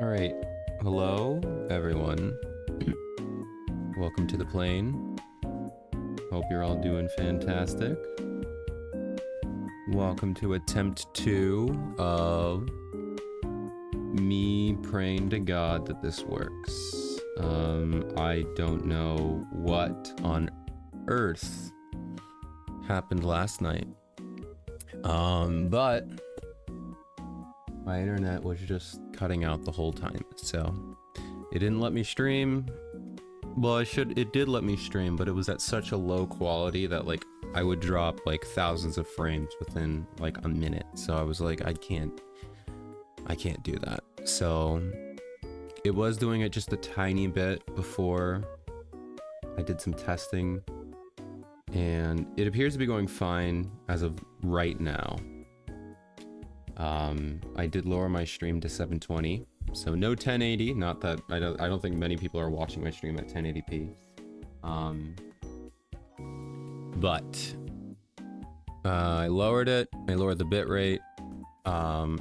Alright, hello everyone. Welcome to the plane. Hope you're all doing fantastic. Welcome to attempt 2 of me praying to God that this works. I don't know what on earth happened last night. But my internet was just cutting out the whole time, so it didn't let me stream. Well, it did let me stream, but it was at such a low quality that like I would drop like thousands of frames within like a minute. So I was like, I can't do that. So it was doing it just a tiny bit before I did some testing, and it appears to be going fine as of right now. I did lower my stream to 720, so no 1080. Not that I don't think many people are watching my stream at 1080p. But I lowered it. I lowered the bitrate.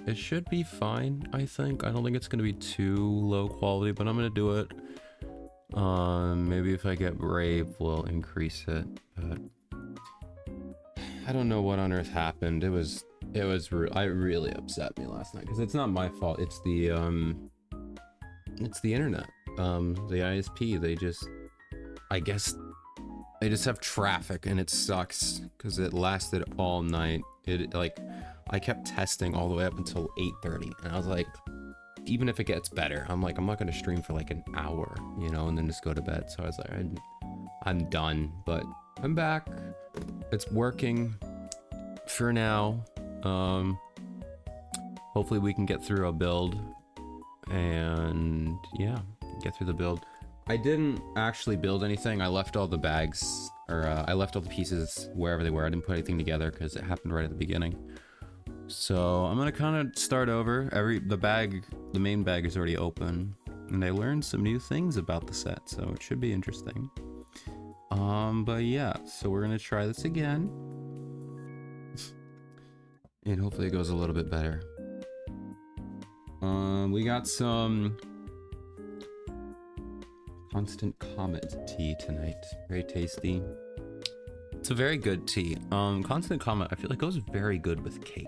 It should be fine, I think. I don't think it's gonna be too low quality, but I'm gonna do it. Maybe if I get Brave, we'll increase it. But I don't know what on earth happened. It really upset me last night because it's not my fault. It's the internet. The ISP. I guess they just have traffic and it sucks because it lasted all night. I kept testing all the way up until 8:30, and I was like, even if it gets better, I'm like, I'm not gonna stream for like an hour, you know, and then just go to bed. So I was like, I'm done, but I'm back. It's working for now. Hopefully we can get through a build, and yeah, get through the build. I didn't actually build anything. I left all the bags, or I left all the pieces wherever they were. I didn't put anything together because it happened right at the beginning. So I'm gonna kind of start over. The main bag is already open, and I learned some new things about the set, so it should be interesting. But yeah, so we're gonna try this again. And hopefully it goes a little bit better. We got some Constant Comet tea tonight. Very tasty. It's a very good tea. Constant Comment, I feel like goes very good with cake.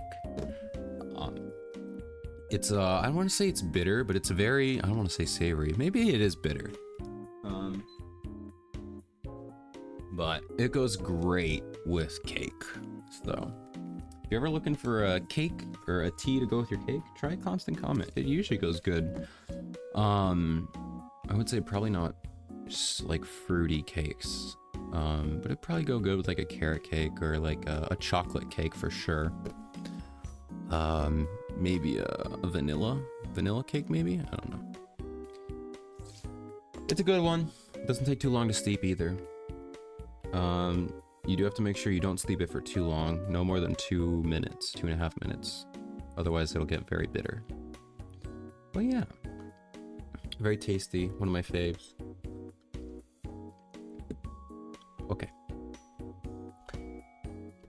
It's I don't want to say it's bitter, but it's very, I don't want to say savory. Maybe it is bitter. But it goes great with cake. So if you're ever looking for a cake or a tea to go with your cake, try Constant Comment. It usually goes good. I would say probably not just like fruity cakes. But it'd probably go good with like a carrot cake or like a chocolate cake for sure. Maybe a vanilla cake maybe? I don't know. It's a good one. It doesn't take too long to steep either. You do have to make sure you don't steep it for too long. No more than 2 minutes, 2.5 minutes. Otherwise it'll get very bitter. But yeah. Very tasty, one of my faves. Okay.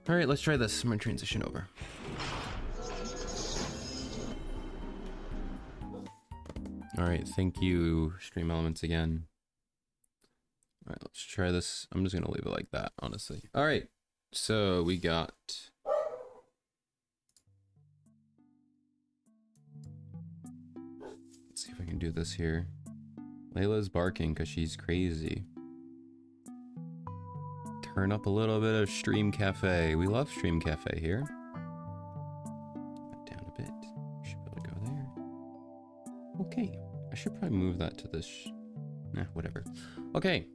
Alright, let's try this. I'm gonna transition over. Alright, thank you, Stream Elements again. Alright, let's try this. I'm just gonna leave it like that, honestly. Alright, so we got... Let's see if I can do this here. Layla's barking because she's crazy. Turn up a little bit of Stream Cafe. We love Stream Cafe here. Down a bit. Should be able to go there. Okay. I should probably move that to this. Nah, whatever. Okay.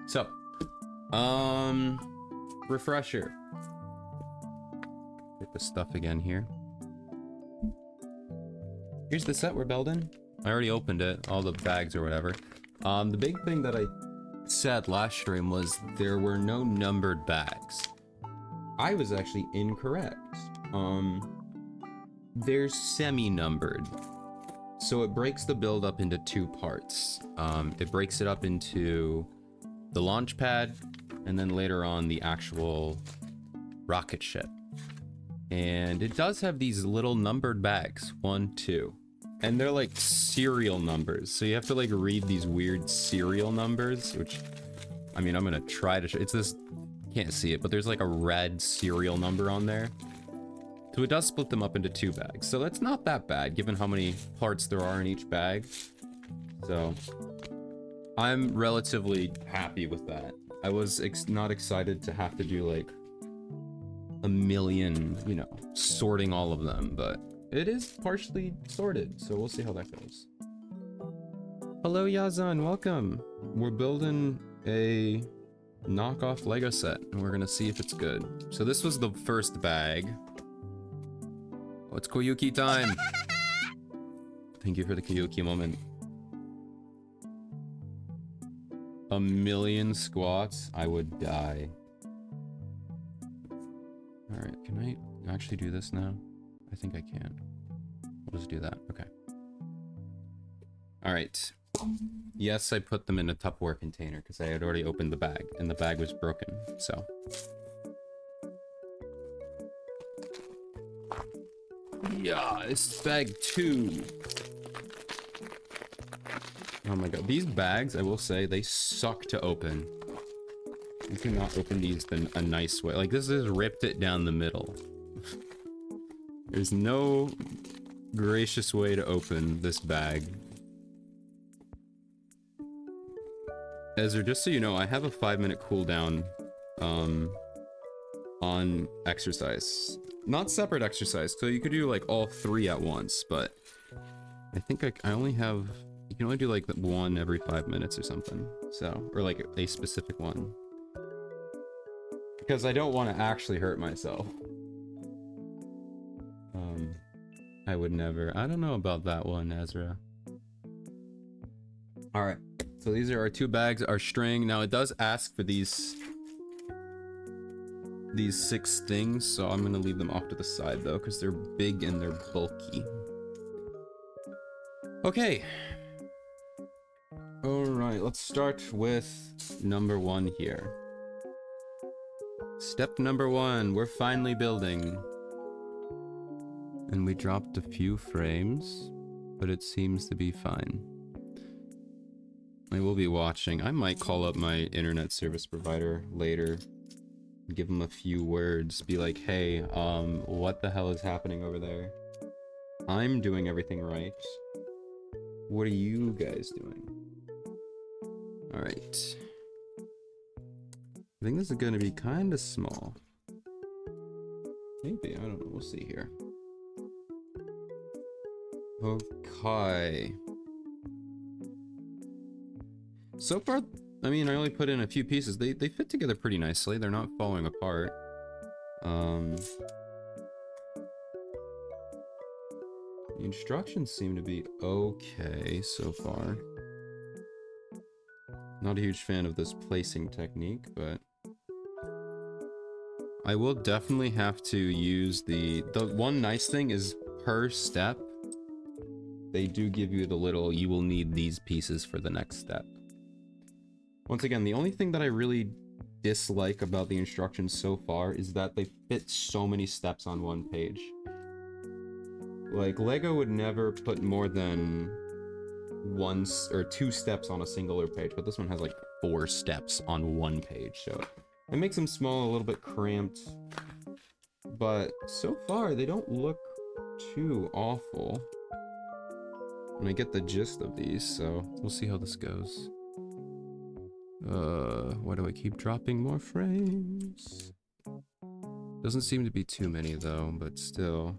So, refresher. Get the stuff again here. Here's the set we're building. I already opened it, all the bags or whatever. The big thing that I said last stream was there were no numbered bags. I was actually incorrect. They're semi-numbered. So it breaks the build up into 2 parts. It breaks it up into the launch pad and then later on the actual rocket ship. And it does have these little numbered bags, 1, 2. And they're like serial numbers. So you have to like read these weird serial numbers, which, I mean, I'm gonna try to show. It's this, can't see it, but there's like a red serial number on there. So it does split them up into 2 bags. So that's not that bad given how many parts there are in each bag. So I'm relatively happy with that. I was not excited to have to do like a million, you know, sorting all of them, but it is partially sorted, so we'll see how that goes. Hello Yazan, welcome. We're building a knockoff Lego set and we're gonna see if it's good. So this was the first bag. Oh, it's Koyuki time. Thank you for the Koyuki moment. 1,000,000 squats, I would die. Alright, can I actually do this now? I think I can. We'll just do that, okay. Alright. Yes, I put them in a Tupperware container because I had already opened the bag and the bag was broken, so. Yeah, this is bag 2. Oh my god, these bags, I will say, they suck to open. You cannot open these in a nice way. Like, this has ripped it down the middle. There's no gracious way to open this bag. Ezra, just so you know, I have a 5-minute cooldown on exercise. Not separate exercise, so you could do like all 3 at once, but I think I only have, you can only do like 1 every 5 minutes or something. So, or like a specific one. Because I don't want to actually hurt myself. I would never. I don't know about that one, Ezra. Alright, so these are our 2 bags, our string. Now it does ask for these 6 things, so I'm gonna leave them off to the side though, because they're big and they're bulky. Okay. Alright, let's start with number 1 here. Step number 1, we're finally building. And we dropped a few frames, but it seems to be fine. I will be watching. I might call up my internet service provider later. Give them a few words. Be like, hey, what the hell is happening over there? I'm doing everything right. What are you guys doing? Alright. I think this is gonna be kind of small. Maybe, I don't know. We'll see here. Okay. So far, I mean, I only put in a few pieces. They fit together pretty nicely. They're not falling apart. The instructions seem to be okay so far. Not a huge fan of this placing technique, but I will definitely have to use the one nice thing is per step, they do give you the little, you will need these pieces for the next step. Once again, the only thing that I really dislike about the instructions so far is that they fit so many steps on one page. Like, Lego would never put more than 1 or 2 steps on a singular page, but this one has like 4 steps on one page, so it makes them small, a little bit cramped. But so far, they don't look too awful. And I get the gist of these, so we'll see how this goes. Why do I keep dropping more frames? Doesn't seem to be too many though, but still.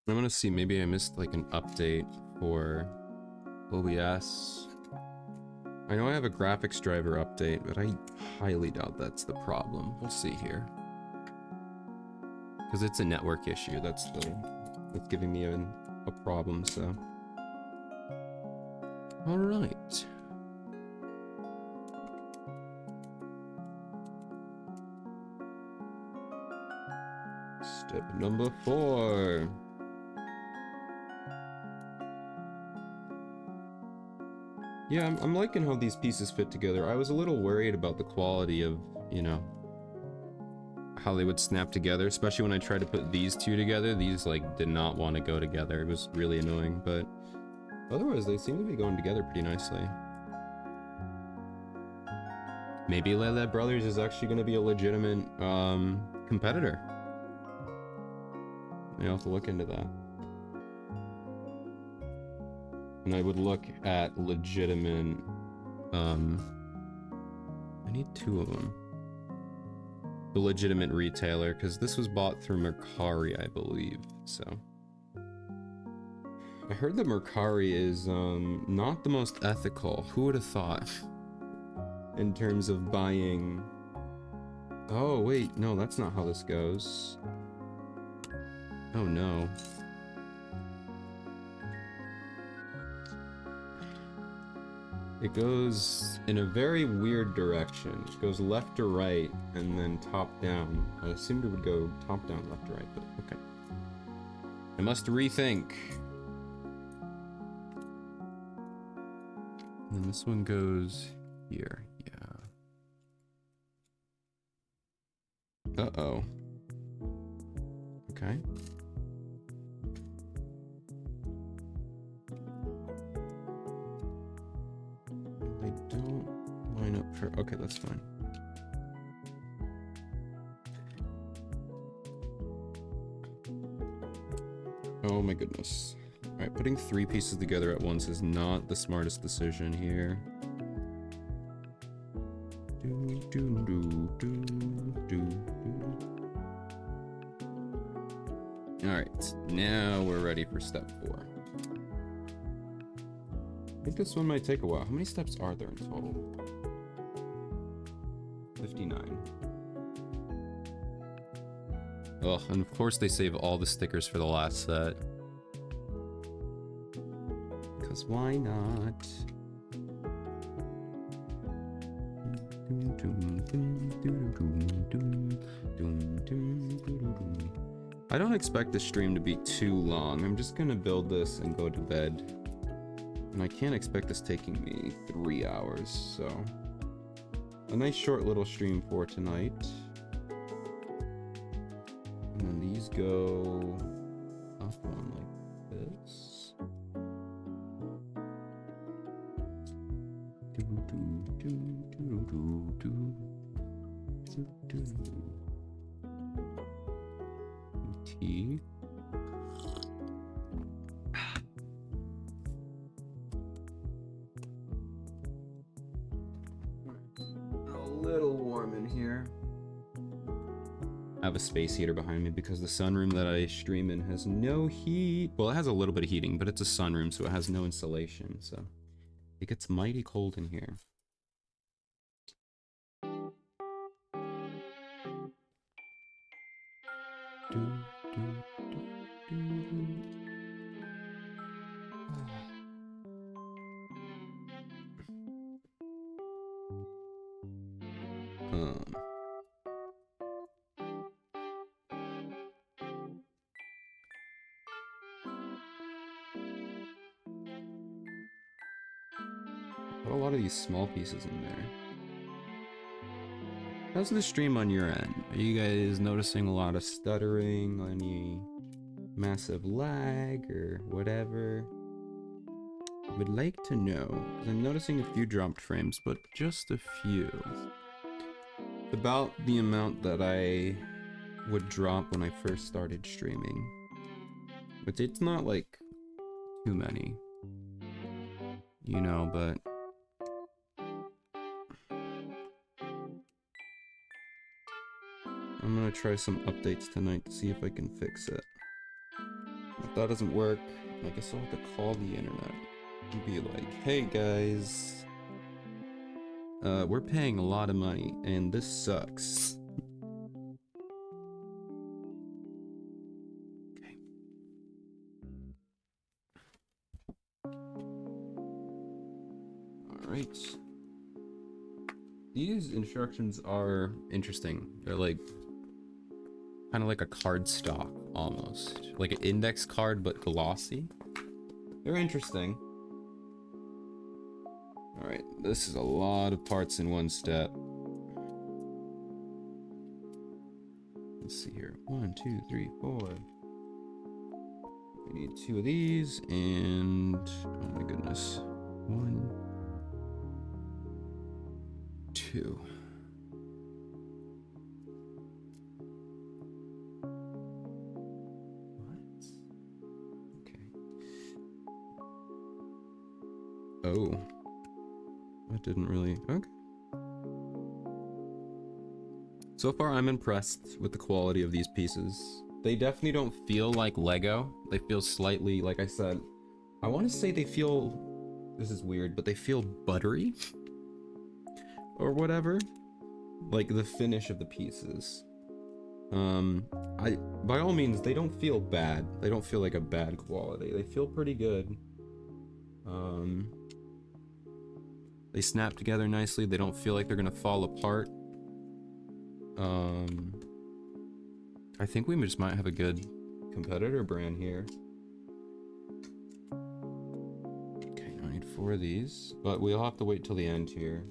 I'm gonna see, maybe I missed like an update for OBS. I know I have a graphics driver update, but I highly doubt that's the problem. We'll see here. Because it's a network issue, that's giving me a problem, so. Alright. Step number 4. Yeah, I'm liking how these pieces fit together. I was a little worried about the quality of, you know, how they would snap together, especially when I tried to put these two together. These, like, did not want to go together. It was really annoying, but otherwise, they seem to be going together pretty nicely. Maybe Lele Brothers is actually going to be a legitimate competitor. I'll have to look into that. And I would look at legitimate... I need 2 of them. The legitimate retailer, because this was bought through Mercari, I believe, so... I heard that Mercari is not the most ethical. Who would have thought? In terms of buying... Oh, wait, no, that's not how this goes. Oh, no. It goes in a very weird direction. It goes left to right, and then top down. I assumed it would go top down, left to right, but okay. I must rethink. And this one goes here, yeah. Uh-oh. Okay. They don't line up for... Okay, that's fine. Oh my goodness. Alright, putting 3 pieces together at once is not the smartest decision here. Alright, now we're ready for step 4. I think this one might take a while. How many steps are there in total? 59. Ugh, and of course they save all the stickers for the last set. Because why not? I don't expect this stream to be too long. I'm just gonna build this and go to bed. And I can't expect this taking me 3 hours, so... A nice short little stream for tonight. And then these go up one like this. Tea. A little warm in here. I have a space heater behind me because the sunroom that I stream in has no heat. Well, it has a little bit of heating, but it's a sunroom, so it has no insulation, so it gets mighty cold in here. Put a lot of these small pieces in there. How's the stream on your end? Are you guys noticing a lot of stuttering, any massive lag, or whatever? I would like to know, because I'm noticing a few dropped frames, but just a few. About the amount that I would drop when I first started streaming. But it's not like too many, you know, but I'm gonna try some updates tonight to see if I can fix it. If that doesn't work, I guess I'll have to call the internet and be like, hey guys, we're paying a lot of money and this sucks. Okay. Alright. These instructions are interesting. They're like kind of like a card stock almost, like an index card but glossy. They're interesting. All right, this is a lot of parts in one step. Let's see here. 1, 2, 3, 4. We need 2 of these, and oh my goodness, 1, 2. Oh, that didn't really, okay. So far, I'm impressed with the quality of these pieces. They definitely don't feel like Lego. They feel slightly, like I said, I want to say they feel, this is weird, but they feel buttery or whatever. Like the finish of the pieces. By all means, they don't feel bad. They don't feel like a bad quality. They feel pretty good. They snap together nicely. They don't feel like they're gonna fall apart. I think we just might have a good competitor brand here. Okay, I need 4 of these, but we'll have to wait till the end here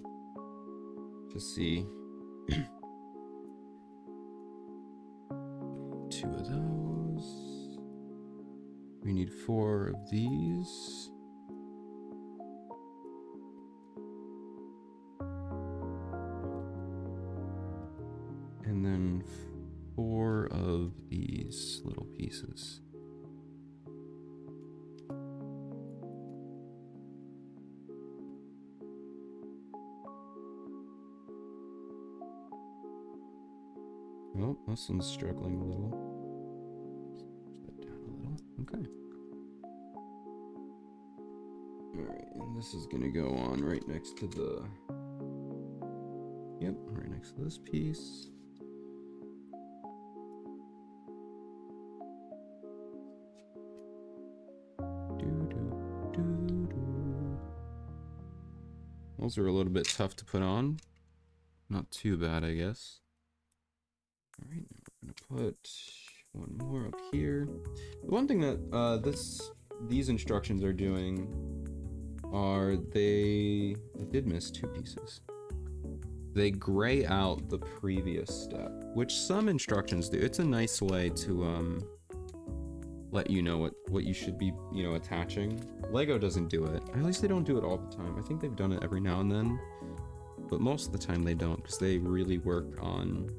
to see. 2 of those. We need 4 of these. And then 4 of these little pieces. Oh, this one's struggling a little. Push that down a little. Okay. Alright, and this is gonna go on right next to the... Yep, right next to this piece. Those are a little bit tough to put on. Not too bad, I guess. Alright, we're gonna put one more up here. The one thing that these instructions are doing are they did miss 2 pieces. They gray out the previous step, which some instructions do. It's a nice way to let you know what you should be, you know, attaching. Lego doesn't do it. At least they don't do it all the time. I think they've done it every now and then. but most of the time they don't, because they really work on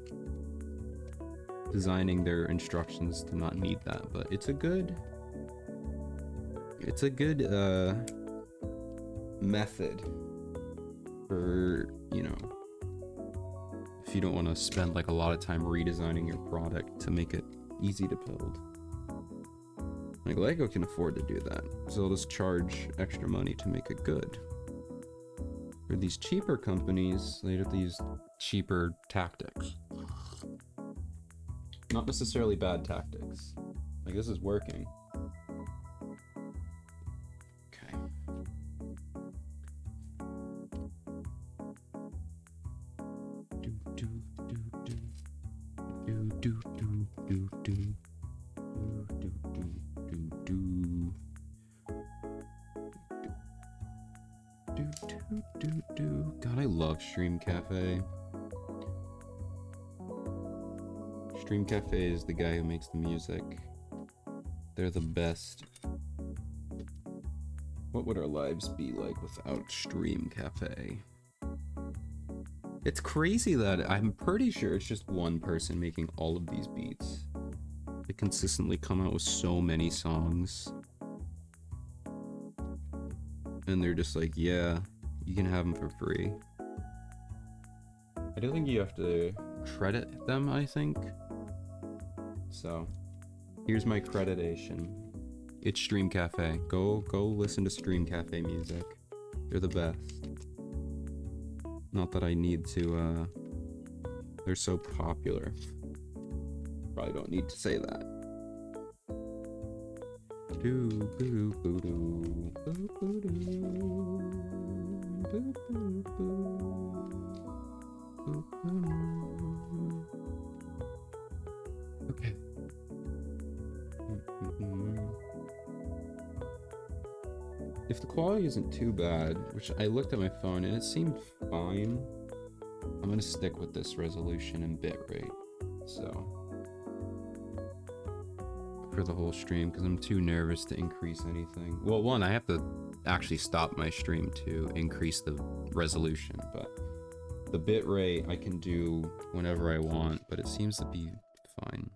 designing their instructions to not need that. But it's a good method for, you know, if you don't want to spend like a lot of time redesigning your product to make it easy to build. Like Lego can afford to do that, so they'll just charge extra money to make it good. For these cheaper companies, they have these cheaper tactics. Not necessarily bad tactics. Like, this is working. Okay. God, I love Stream Cafe. Stream Cafe is the guy who makes the music. They're the best. What would our lives be like without Stream Cafe? It's crazy that I'm pretty sure it's just one person making all of these beats. They consistently come out with so many songs. And they're just like, yeah, you can have them for free. I don't think you have to credit them, I think. So, here's my creditation. It's Stream Cafe. Go listen to Stream Cafe music. They're the best. Not that I need to, they're so popular. Probably don't need to say that. Do boo boo doo boo boo doo boo boo boo boo. Okay. If the quality isn't too bad, which I looked at my phone and it seemed fine, I'm gonna stick with this resolution and bitrate. So, for the whole stream, because I'm too nervous to increase anything. Well, one, I have to actually stop my stream to increase the resolution, but the bitrate I can do whenever I want, but it seems to be fine.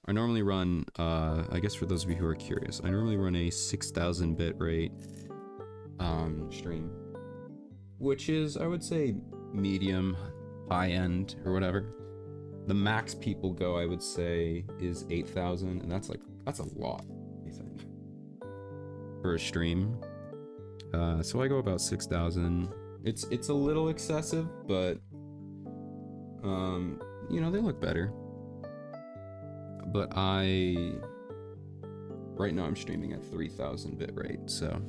I normally run, I guess for those of you who are curious, I normally run a 6,000 bitrate stream, which is, I would say, medium, high end, or whatever. The max people go, I would say, is 8,000, and that's a lot, I think, for a stream. So I go about 6,000. It's a little excessive, but you know, they look better. But right now I'm streaming at 3,000 bitrate, so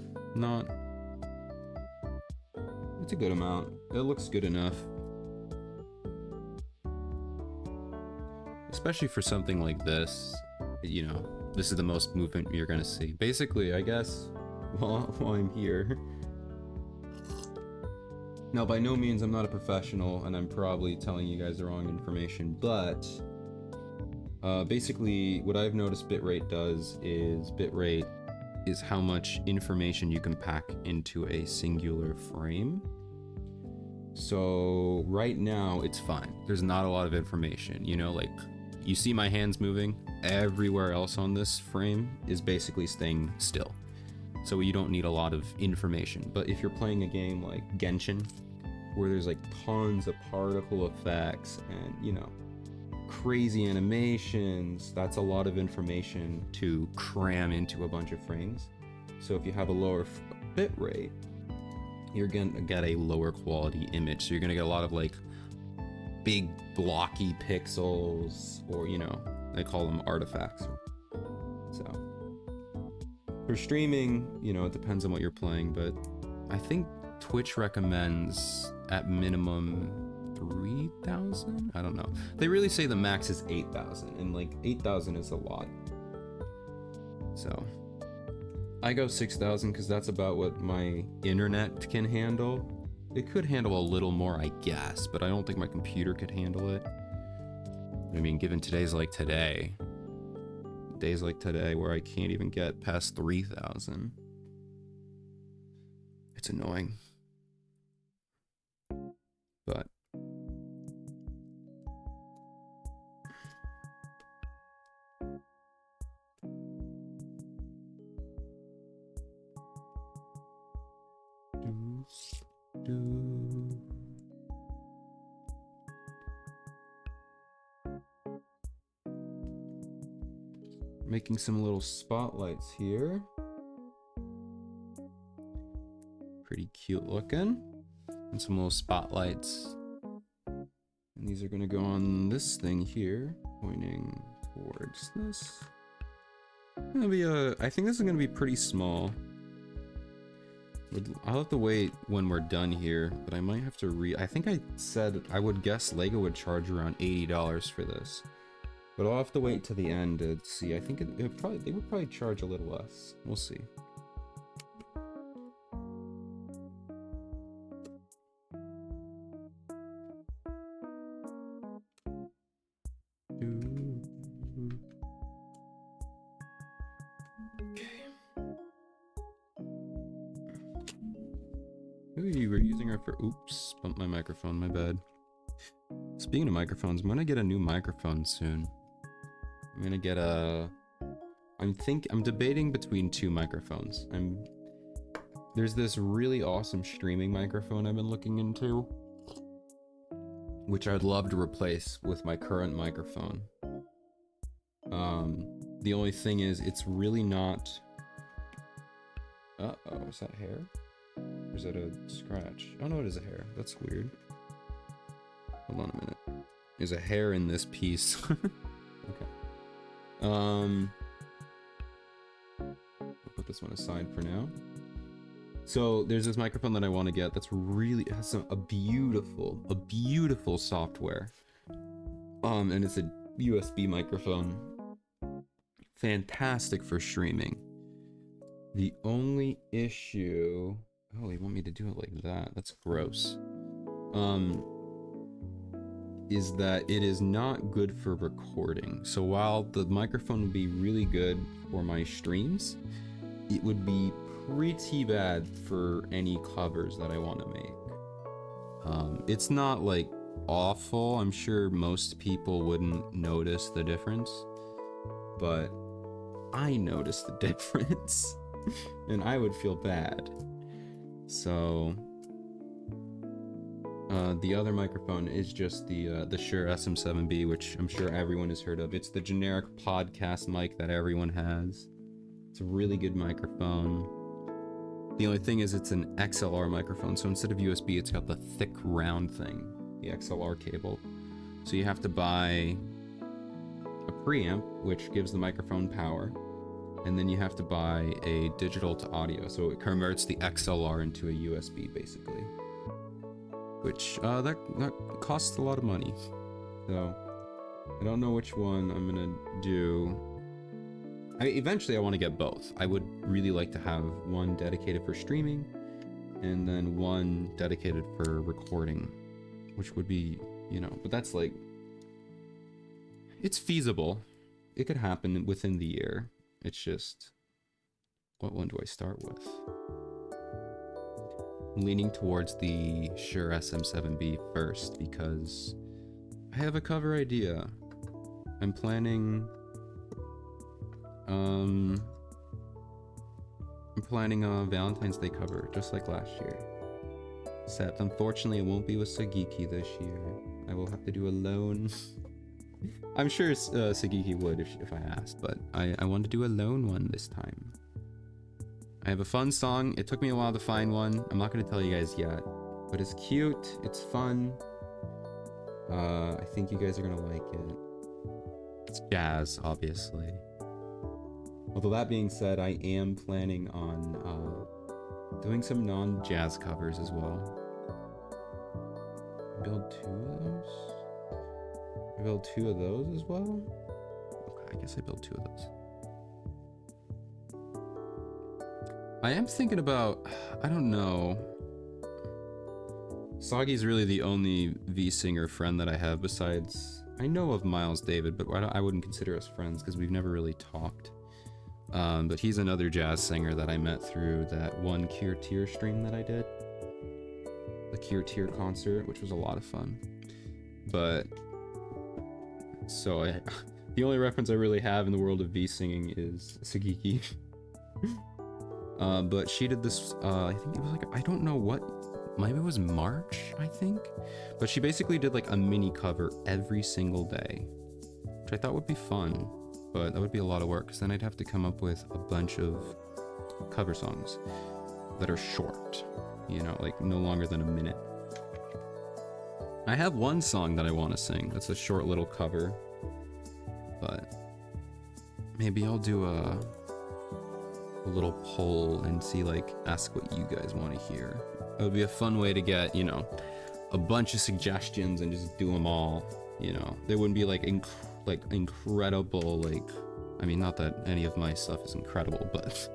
it's a good amount. It looks good enough. Especially for something like this, you know, this is the most movement you're gonna see. Basically, I guess, while I'm here. Now, by no means I'm not a professional, and I'm probably telling you guys the wrong information, but basically what I've noticed bitrate does is bitrate is how much information you can pack into a singular frame. So right now it's fine. There's not a lot of information, you know, like you see my hands moving. Everywhere else on this frame is basically staying still. So you don't need a lot of information. But if you're playing a game like Genshin, where there's like tons of particle effects and, you know, crazy animations, that's a lot of information to cram into a bunch of frames. So if you have a lower bit rate, you're gonna get a lower quality image. So you're gonna get a lot of like big blocky pixels, or, you know, they call them artifacts. So for streaming, you know, it depends on what you're playing, but I think Twitch recommends at minimum 3,000? I don't know. They really say the max is 8,000, and like 8,000 is a lot. So I go 6,000 because that's about what my internet can handle. It could handle a little more, I guess, but I don't think my computer could handle it. I mean, given days like today where I can't even get past 3,000. It's annoying. Making some little spotlights here. Pretty cute looking. And some little spotlights. And these are gonna go on this thing here, pointing towards this. Gonna be I think this is gonna be pretty small. I'll have to wait when we're done here, but I might have to I think I said I would guess Lego would charge around $80 for this. But I'll have to wait to the end to see. I think they would probably charge a little less. We'll see. Ooh, we're using our oops, bumped my microphone, my bad. Speaking of microphones, I'm gonna get a new microphone soon. I'm gonna get I'm debating between two microphones. There's this really awesome streaming microphone I've been looking into, which I'd love to replace with my current microphone. The only thing is, it's really not. Uh-oh, is that hair? Or is that a scratch? Oh no, it is a hair. That's weird. Hold on a minute. There's a hair in this piece. Okay. I'll put this one aside for now. So there's this microphone that I want to get that's really, it has a beautiful software. And it's a USB microphone. Fantastic for streaming. The only issue, oh, you want me to do it like that? That's gross. Is that it is not good for recording. So while the microphone would be really good for my streams, it would be pretty bad for any covers that I want to make. It's not like awful. I'm sure most people wouldn't notice the difference, but I noticed the difference and I would feel bad. So the other microphone is just the Shure SM7B, which I'm sure everyone has heard of. It's the generic podcast mic that everyone has. It's a really good microphone. The only thing is it's an XLR microphone, so instead of USB, it's got the thick round thing, the XLR cable. So you have to buy a preamp, which gives the microphone power, and then you have to buy a digital to audio, so it converts the XLR into a USB, basically. Which, that costs a lot of money. So, I don't know which one I'm gonna do. Eventually I want to get both. I would really like to have one dedicated for streaming, and then one dedicated for recording, which would be, you know, but that's like, it's feasible. It could happen within the year. It's just, what one do I start with? I'm leaning towards the Shure SM7B first because I have a cover idea. I'm planning a Valentine's Day cover, just like last year. Except, unfortunately, it won't be with Sagiki this year. I will have to do a lone. I'm sure Sagiki would if I asked, but I wanted to do a lone one this time. I have a fun song. It took me a while to find one. I'm not going to tell you guys yet, but it's cute. It's fun. I think you guys are going to like it. It's jazz, obviously. Although that being said, I am planning on doing some non-jazz covers as well. Build two of those? I build two of those as well? Okay, I guess I build two of those. I am thinking about, I don't know. Sagi's really the only V-singer friend that I have besides, I know of Miles David, but I wouldn't consider us friends because we've never really talked. But he's another jazz singer that I met through that one Kier Tier stream that I did. The Kier Tier concert, which was a lot of fun. But, so the only reference I really have in the world of V-singing is Sagiki. But she did this, I think it was like, I don't know what, maybe it was March, I think. But she basically did like a mini cover every single day, which I thought would be fun, but that would be a lot of work because then I'd have to come up with a bunch of cover songs that are short, you know, like no longer than a minute. I have one song that I want to sing that's a short little cover, but maybe I'll do a little poll and see, like, ask what you guys want to hear. It would be a fun way to get, you know, a bunch of suggestions and just do them all, you know. They wouldn't be like incredible, like, I mean, not that any of my stuff is incredible, but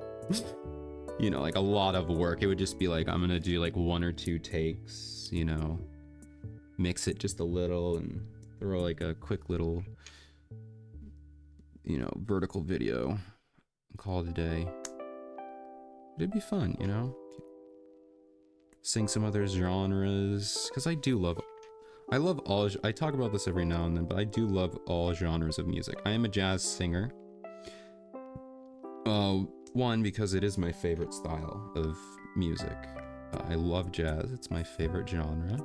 you know, like a lot of work. It would just be like, I'm gonna do like 1 or 2 takes, you know, mix it just a little and throw like a quick little, you know, vertical video and call it a day. It'd be fun, you know? Sing some other genres, because I love all, I talk about this every now and then, but I do love all genres of music. I am a jazz singer. One, because it is my favorite style of music. I love jazz, it's my favorite genre.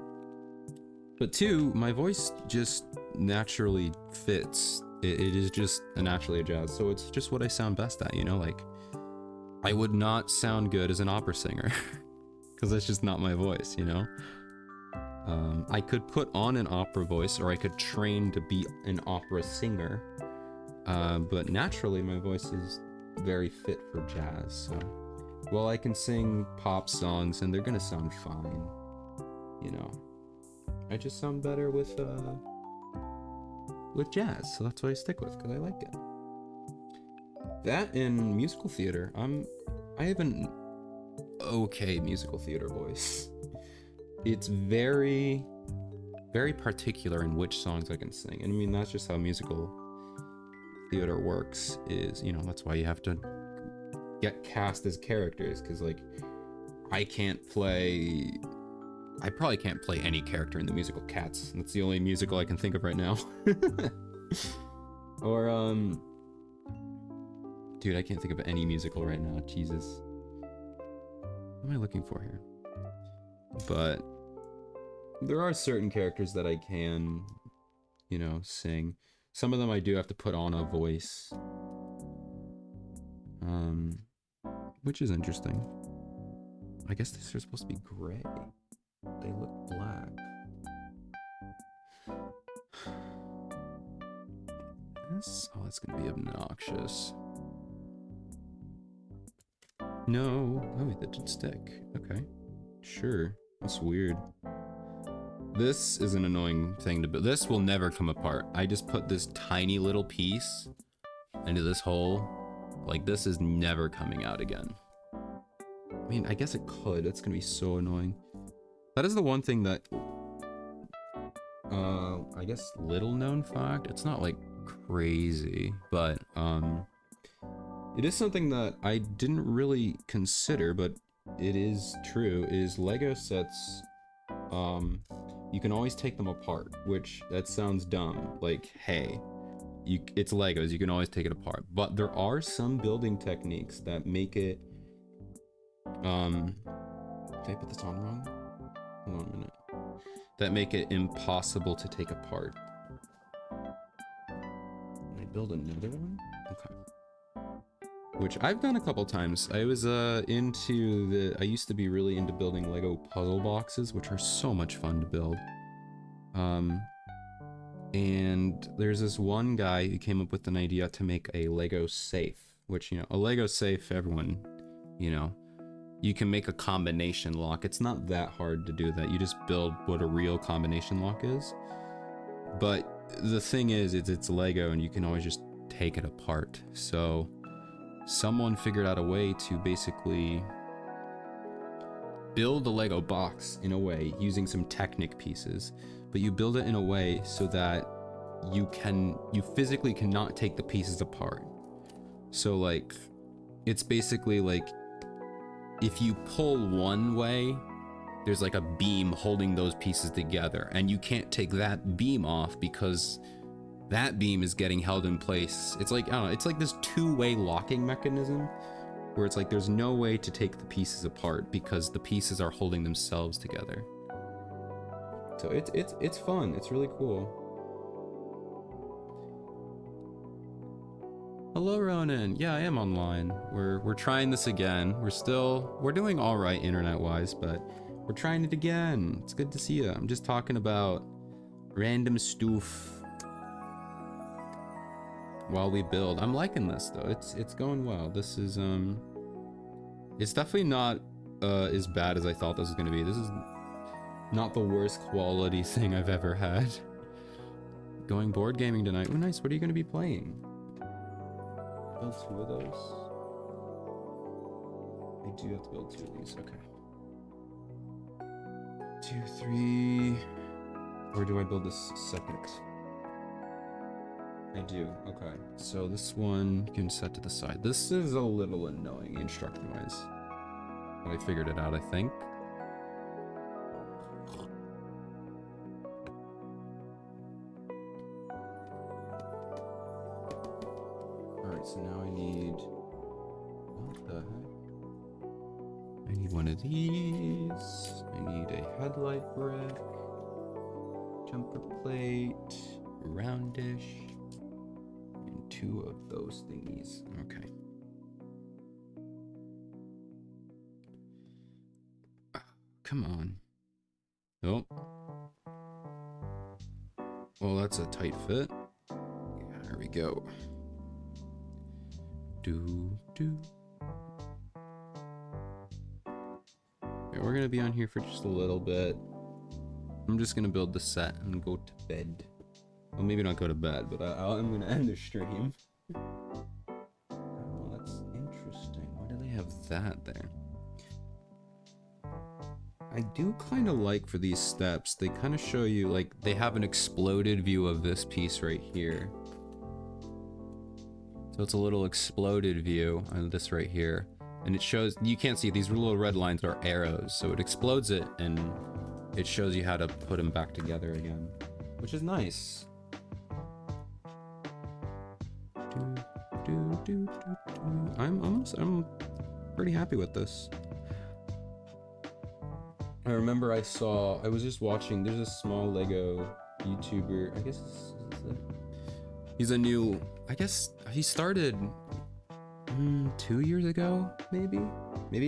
But 2, my voice just naturally fits. It is just naturally a jazz, so it's just what I sound best at, you know? Like, I would not sound good as an opera singer, because that's just not my voice, you know? I could put on an opera voice, or I could train to be an opera singer, but naturally my voice is very fit for jazz, so... Well, I can sing pop songs, and they're gonna sound fine, you know? I just sound better with jazz, so that's what I stick with, because I like it. That in musical theater, I have an okay musical theater voice. It's very, very particular in which songs I can sing. And I mean, that's just how musical theater works, is, you know, that's why you have to get cast as characters, because, like, I probably can't play any character in the musical Cats. That's the only musical I can think of right now. Or, dude, I can't think of any musical right now, Jesus. What am I looking for here? But there are certain characters that I can, you know, sing. Some of them I do have to put on a voice. Which is interesting. I guess these are supposed to be gray. They look black. Oh, that's gonna be obnoxious. No. Oh, wait, that did stick. Okay. Sure. That's weird. This is an annoying thing to build. This will never come apart. I just put this tiny little piece into this hole. Like, this is never coming out again. I mean, I guess it could. That's gonna be so annoying. That is the one thing that, I guess little known fact. It's not like crazy, but, it is something that I didn't really consider, but it is true, is Lego sets, you can always take them apart, which, that sounds dumb. Like, hey, it's Legos, you can always take it apart. But there are some building techniques that make it, did I put this on wrong? Hold on a minute. That make it impossible to take apart. Can I build another one? Okay. Which I've done a couple times. I was I used to be really into building Lego puzzle boxes, which are so much fun to build. And there's this one guy who came up with an idea to make a Lego safe, which, you know, a Lego safe, everyone, you know, you can make a combination lock. It's not that hard to do that. You just build what a real combination lock is. But the thing is, it's Lego and you can always just take it apart. So someone figured out a way to basically build a Lego box in a way using some Technic pieces, but you build it in a way so that you physically cannot take the pieces apart. So, like, it's basically like, if you pull one way, there's like a beam holding those pieces together, and you can't take that beam off because that beam is getting held in place. It's like, I don't know, it's like this two-way locking mechanism where it's like there's no way to take the pieces apart because the pieces are holding themselves together. So it's fun. It's really cool. Hello, Ronan. Yeah, I am online. We're trying this again. We're doing all right internet-wise, but we're trying it again. It's good to see you. I'm just talking about random stuff while we build. I'm liking this though. It's going well. This is it's definitely not as bad as I thought this was gonna be. This is not the worst quality thing I've ever had. Going board gaming tonight. Oh, nice. What are you gonna be playing? Build 2 of those. I do have to build 2 of these. Okay. 2, 3. Or do I build this second? I do. Okay. So this one you can set to the side. This is a little annoying instruction-wise, but I figured it out, I think. Alright, so now I need... What the heck? I need one of these. I need a headlight brick. Jumper plate. Roundish. And 2 of those thingies. Okay. Come on. Nope. Well, that's a tight fit. Yeah, there we go. Do. Okay, we're gonna be on here for just a little bit. I'm just gonna build the set and go to bed. Well, maybe not go to bed, but I'm gonna end the stream. Oh, that's interesting. Why do they have that there? I do kind of like for these steps, they kind of show you, like, they have an exploded view of this piece right here. So it's a little exploded view on this right here. And it shows, you can't see, these little red lines are arrows. So it explodes it and it shows you how to put them back together again, which is nice. I'm pretty happy with this. I remember I was just watching, there's a small Lego YouTuber, I guess he's a new, I guess he started 2 years ago, maybe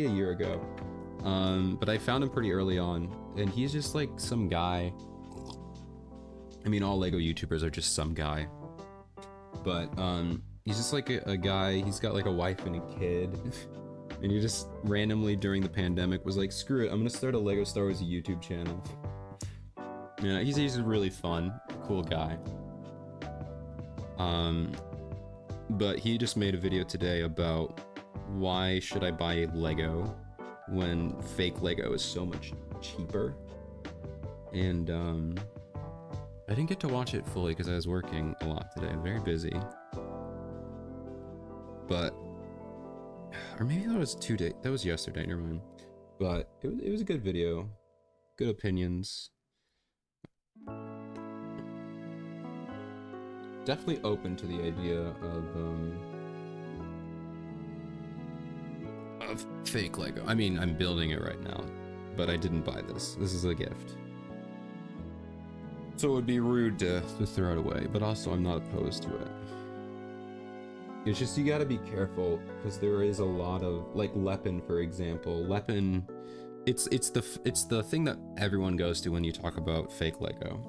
a year ago. But I found him pretty early on, and he's just like some guy. I mean, all Lego YouTubers are just some guy, but he's just like a guy. He's got like a wife and a kid, and he just randomly during the pandemic was like, screw it, I'm gonna start a Lego Star Wars YouTube channel. Yeah, he's a really fun, cool guy. But he just made a video today about why should I buy Lego when fake Lego is so much cheaper. And I didn't get to watch it fully because I was working a lot today. I'm very busy. But, or maybe that was that was yesterday, never mind. But it was a good video, good opinions. Definitely open to the idea of fake Lego. I mean, I'm building it right now, but I didn't buy this. This is a gift. So it would be rude to throw it away, but also I'm not opposed to it. It's just you gotta be careful because there is a lot of, like Lepin, for example. Lepin, it's the thing that everyone goes to when you talk about fake Lego.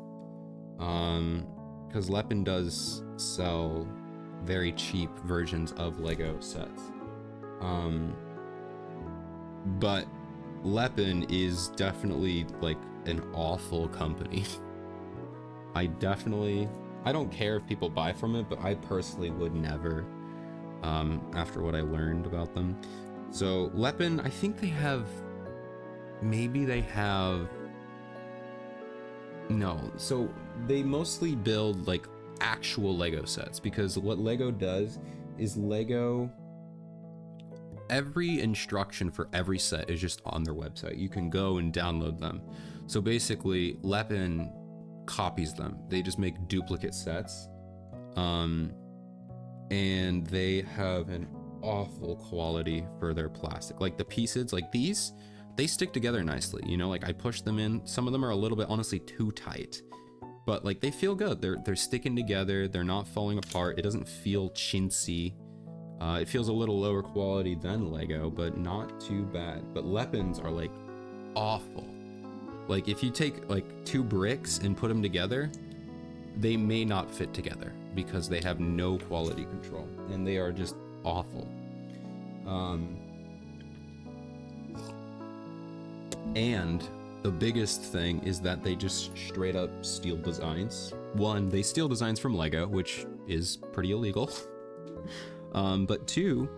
Because Lepin does sell very cheap versions of Lego sets. But Lepin is definitely like an awful company. I don't care if people buy from it, but I personally would never, after what I learned about them. So Lepin, I think so they mostly build like actual Lego sets, because what Lego does is every instruction for every set is just on their website. You can go and download them. So basically Lepin copies them. They just make duplicate sets. And they have awful quality for their plastic. Like the pieces, like these, they stick together nicely. You know, like I push them in. Some of them are a little bit, honestly, too tight. But like they feel good. They're sticking together. They're not falling apart. It doesn't feel chintzy. It feels a little lower quality than Lego, but not too bad. But Lepins are like awful. Like if you take like 2 bricks and put them together, they may not fit together because they have no quality control and they are just awful. And the biggest thing is that they just straight up steal designs. One, they steal designs from Lego, which is pretty illegal. But 2,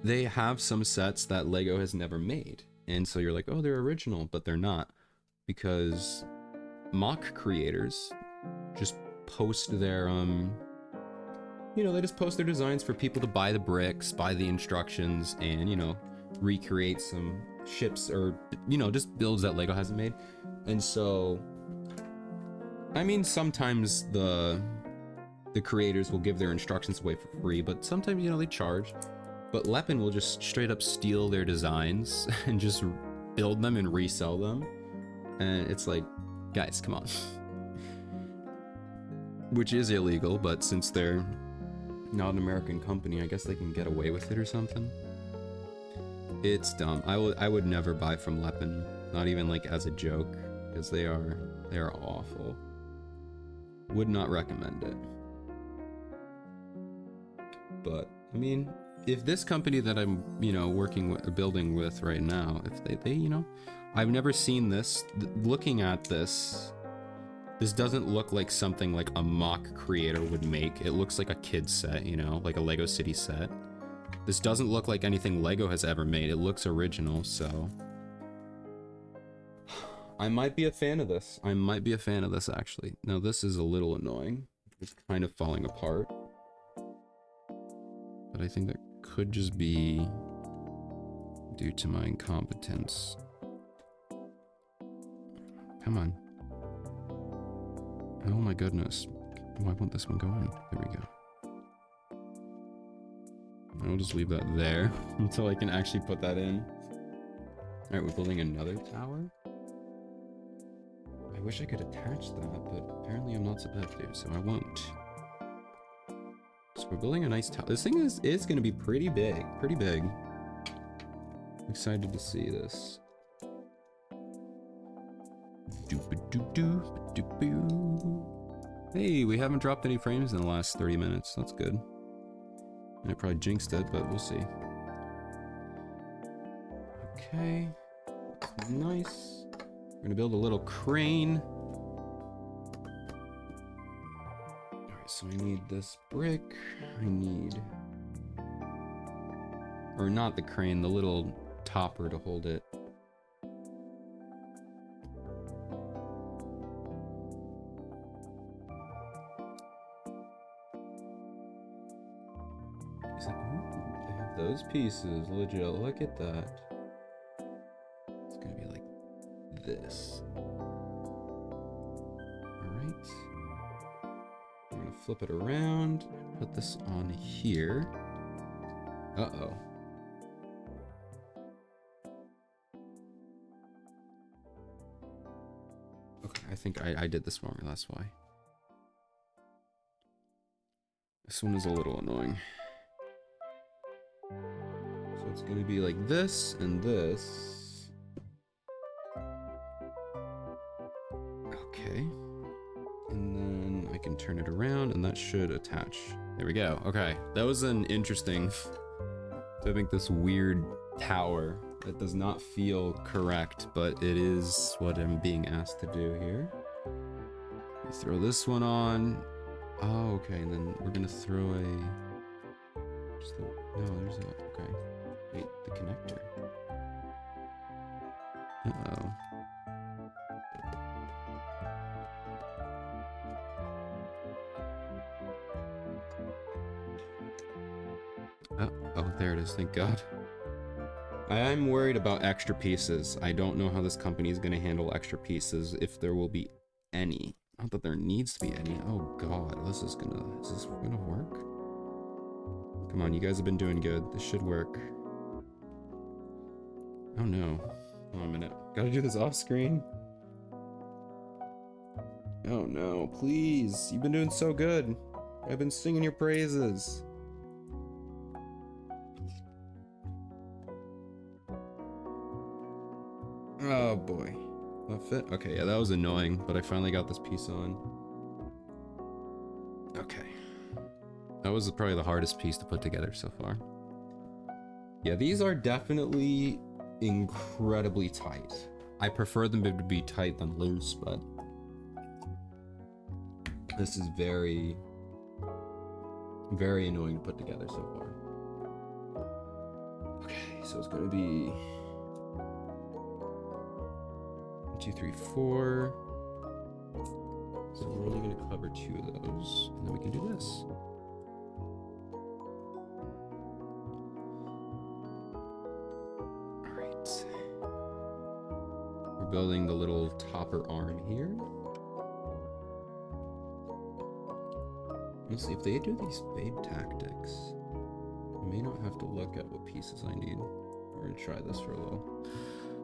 they have some sets that Lego has never made. And so you're like, oh, they're original, but they're not. Because mock creators just post their, you know, they just post their designs for people to buy the bricks, buy the instructions, and, you know, recreate some ships or, you know, just builds that Lego hasn't made. And so, I mean, sometimes the creators will give their instructions away for free, but sometimes, you know, they charge. But Lepin will just straight up steal their designs and just build them and resell them. And it's like, guys, come on. Which is illegal, but since they're not an American company, I guess they can get away with it or something. It's dumb. I would never buy from Lepin, not even like as a joke, because they are awful. Would not recommend it. But I mean, if this company that I'm, you know, working with, building with right now, if they, you know, I've never seen this. Looking at this doesn't look like something like a mock creator would make. It looks like a kid's set, you know, like a Lego City set. This doesn't look like anything Lego has ever made. It looks original, so I might be a fan of this. I might be a fan of this, actually. Now, this is a little annoying. It's kind of falling apart. But I think that could just be due to my incompetence. Come on. Oh my goodness. Why won't this one go in? There we go. I'll just leave that there until I can actually put that in. Alright, we're building another tower. I wish I could attach that, but apparently I'm not supposed to, so I won't. So we're building a nice tower. This thing is going to be pretty big. Pretty big. I'm excited to see this. Hey, we haven't dropped any frames in the last 30 minutes. That's good. I probably jinxed it, but we'll see. Okay. That's nice. We're gonna build a little crane. Alright, so I need this brick. I need... Or not the crane, the little topper to hold it. Those pieces, legit, look at that. It's gonna be like this. Alright. I'm gonna flip it around, put this on here. Uh-oh. Okay, I think I did this wrong, that's why. This one is a little annoying. So it's gonna be like this and this. Okay. And then I can turn it around and that should attach. There we go. Okay. That was an interesting... to make this weird tower that does not feel correct, but it is what I'm being asked to do here. We throw this one on. Oh, okay. And then we're gonna throw a... No, there's a... Okay. Wait, the connector. Uh-oh. Oh, there it is. Thank God. I'm worried about extra pieces. I don't know how this company is going to handle extra pieces, if there will be any. Not that there needs to be any. Oh God, is this gonna work? Come on, you guys have been doing good. This should work. Oh no. Hold on a minute. Gotta do this off screen. Oh no, please. You've been doing so good. I've been singing your praises. Oh boy. That fit? Okay, yeah, that was annoying, but I finally got this piece on. Okay. That was probably the hardest piece to put together so far. Yeah, these are definitely incredibly tight. I prefer them to be tight than loose, but this is very, very annoying to put together so far. Okay, so it's gonna be 1, 2, 3, 4. So we're only gonna cover 2 of those, and then we can do this. Building the little topper arm here. Let's see if they do these fade tactics. I may not have to look at what pieces I need. We're gonna try this for a little.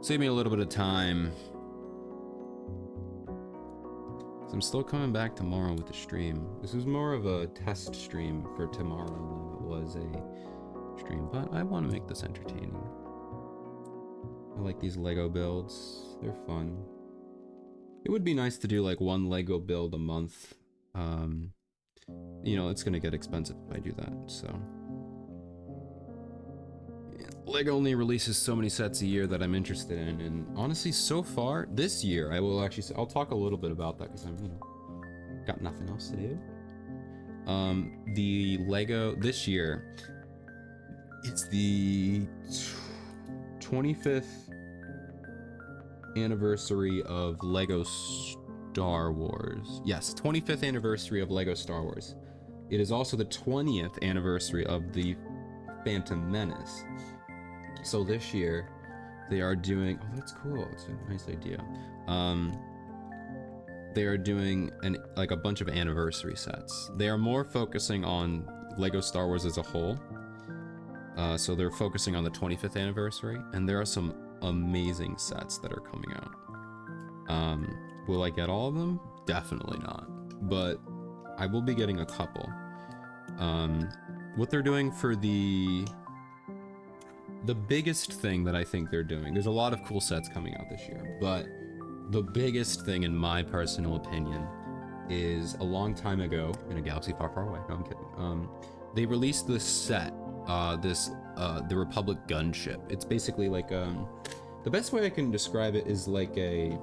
Save me a little bit of time. So I'm still coming back tomorrow with the stream. This is more of a test stream for tomorrow than it was a stream, but I want to make this entertaining. I like these Lego builds. They're fun. It would be nice to do like 1 Lego build a month. You know, it's gonna get expensive if I do that, so. Yeah, Lego only releases so many sets a year that I'm interested in, and honestly, so far, this year, I will actually, I'll talk a little bit about that because I'm, you know, got nothing else to do. The Lego, this year, it's the 25th anniversary of Lego Star Wars. Yes, 25th anniversary of Lego Star Wars. It is also the 20th anniversary of the Phantom Menace. So this year, they are doing, oh, that's cool. It's a nice idea. They are doing like a bunch of anniversary sets. They are more focusing on Lego Star Wars as a whole. So they're focusing on the 25th anniversary, and there are some amazing sets that are coming out. Will I get all of them? Definitely not, but I will be getting a couple. What they're doing for the biggest thing that I think they're doing, there's a lot of cool sets coming out this year, but the biggest thing in my personal opinion is a long time ago in a galaxy far, far away. No, I'm kidding. They released this set, the Republic gunship. It's basically like, the best way I can describe it is like a,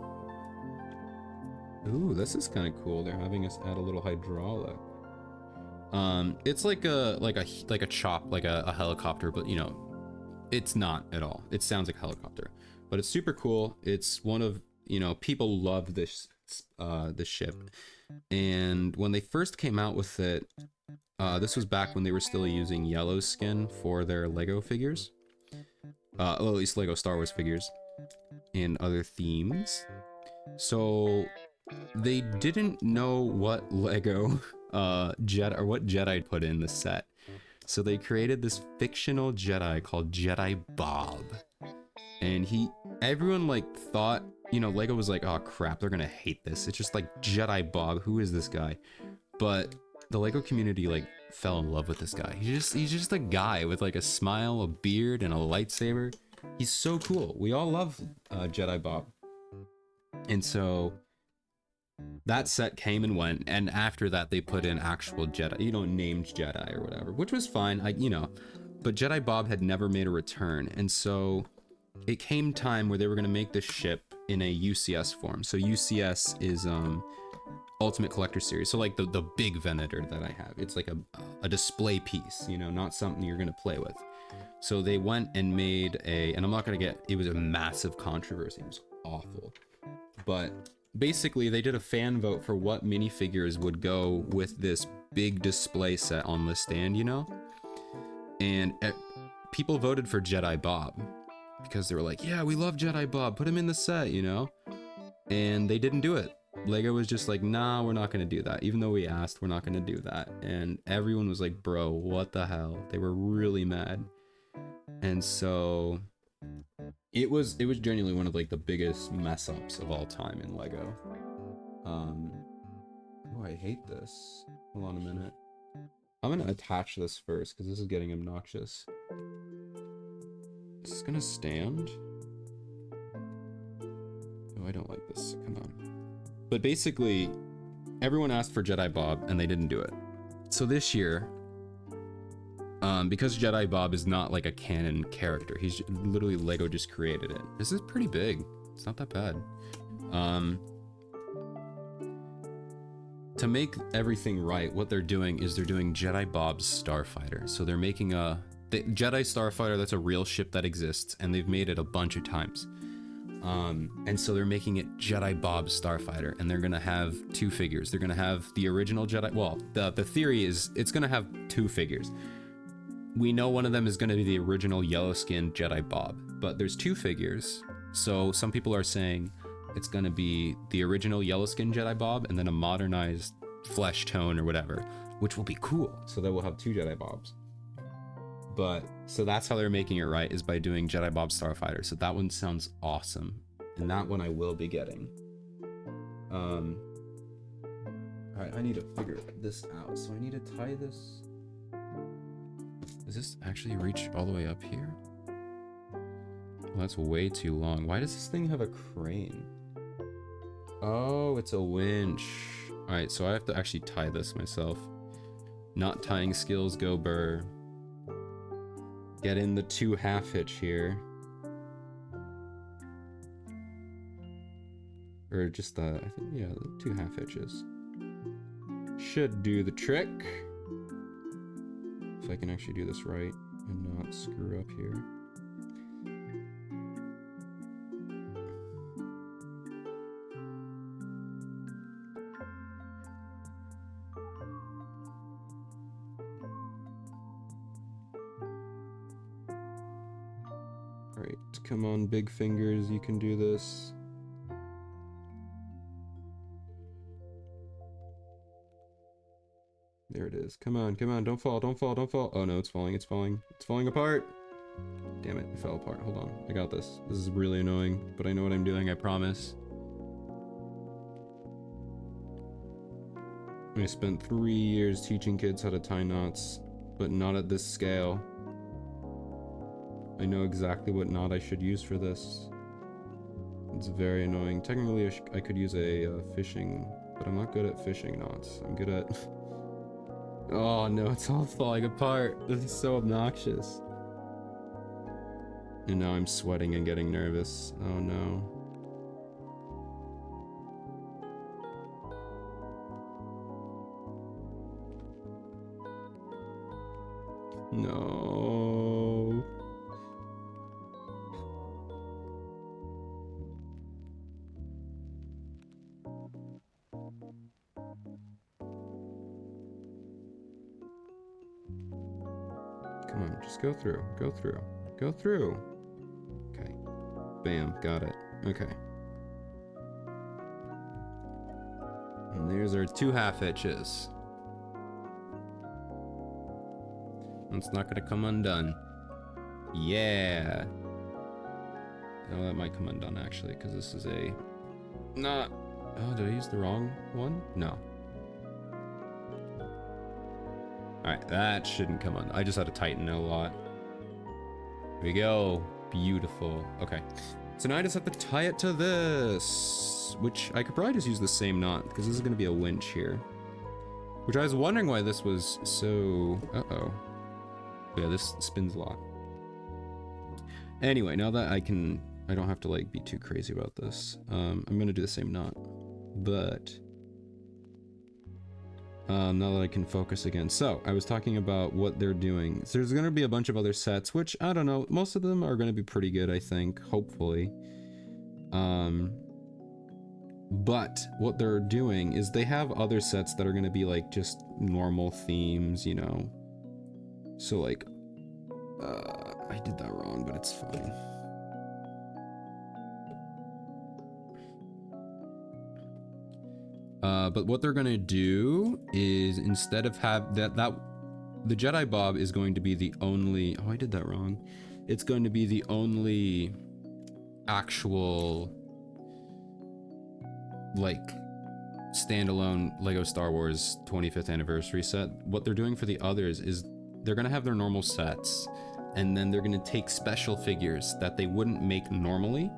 ooh, this is kind of cool. They're having us add a little hydraulic. It's like a chop, like a helicopter, but you know, it's not at all. It sounds like a helicopter, but it's super cool. It's one of, you know, people love this ship, and when they first came out with it, this was back when they were still using yellow skin for their Lego figures. Well, at least Lego Star Wars figures and other themes. So they didn't know what Lego Jedi, or what Jedi put in the set. So they created this fictional Jedi called Jedi Bob. And everyone like thought, you know, Lego was like, oh crap, they're gonna hate this. It's just like Jedi Bob, who is this guy? But the Lego community like fell in love with this guy. He's just a guy with like a smile, a beard, and a lightsaber. He's so cool. We all love Jedi Bob. And so that set came and went, and after that they put in actual Jedi, you know, named Jedi or whatever, which was fine, you know, but Jedi Bob had never made a return, and so it came time where they were going to make this ship in a UCS form. So UCS is Ultimate Collector Series, so like the big Venator that I have. It's like a display piece, you know, not something you're going to play with. So they went and made and I'm not going to it was a massive controversy. It was awful, but basically they did a fan vote for what minifigures would go with this big display set on the stand, you know, and people voted for Jedi Bob because they were like, yeah, we love Jedi Bob, put him in the set, you know, and they didn't do it. Lego was just like, nah, we're not going to do that. Even though we asked, we're not going to do that. And everyone was like, bro, what the hell? They were really mad. And so it was genuinely one of like the biggest mess ups of all time in Lego. Oh, I hate this. Hold on a minute. I'm gonna attach this first because this is getting obnoxious. Is this gonna stand? Oh, I don't like this. Come on. But basically, everyone asked for Jedi Bob and they didn't do it. So this year, because Jedi Bob is not like a canon character, he's literally Lego just created it. This is pretty big. It's not that bad. To make everything right, what they're doing is they're doing Jedi Bob's Starfighter. So they're making the Jedi Starfighter, that's a real ship that exists, and they've made it a bunch of times. And so they're making it Jedi Bob's Starfighter, and they're gonna have two figures. They're gonna have the original Jedi, well, the theory is it's gonna have two figures. We know one of them is gonna be the original yellow-skinned Jedi Bob, but there's two figures. So some people are saying it's gonna be the original yellow-skinned Jedi Bob and then a modernized flesh tone or whatever, which will be cool. So that we'll have two Jedi Bobs. But so that's how they're making it right, is by doing Jedi Bob Starfighter. So that one sounds awesome, and that one I will be getting. All right, I need to figure this out. So I need to tie this. Does this actually reach all the way up here? Well, that's way too long. Why does this thing have a crane? Oh, it's a winch. All right, so I have to actually tie this myself. Not tying skills, go burr. Get in the 2 half hitch here. Or just the, I think, yeah, the 2 half hitches. Should do the trick. If I can actually do this right and not screw up here. Alright, come on, big fingers, you can do this. There it is. Come on, come on, don't fall, don't fall, don't fall. Oh no, it's falling, it's falling. It's falling apart! Damn it, it fell apart. Hold on, I got this. This is really annoying, but I know what I'm doing, I promise. I spent 3 years teaching kids how to tie knots, but not at this scale. I know exactly what knot I should use for this. It's very annoying. Technically, I could use a fishing, but I'm not good at fishing knots. I'm good at... Oh no, it's all falling apart. This is so obnoxious. And now I'm sweating and getting nervous. Oh no. No. Come on, just go through, go through, go through. Okay. Bam, got it. Okay. And there's our 2 half hitches. It's not gonna come undone. Yeah. Oh, that might come undone actually, because this is a... Not... Oh, did I use the wrong one? No. Alright, that shouldn't come on. I just had to tighten it a lot. Here we go. Beautiful. Okay. So now I just have to tie it to this, which I could probably just use the same knot, because this is going to be a winch here. Which I was wondering why this was so... Uh-oh. Yeah, this spins a lot. Anyway, now that I don't have to like be too crazy about this. I'm gonna do the same knot, but now that I can focus again. So I was talking about what they're doing. So there's gonna be a bunch of other sets, which I don't know. Most of them are gonna be pretty good, I think. Hopefully. But what they're doing is they have other sets that are gonna be like just normal themes, you know. So like, I did that wrong, but it's fine. But what they're gonna do is, instead of have that the Jedi Bob is going to be the only, oh, I did that wrong. It's going to be the only actual, like, standalone Lego Star Wars 25th anniversary set. What they're doing for the others is they're gonna have their normal sets, and then they're gonna take special figures that they wouldn't make normally,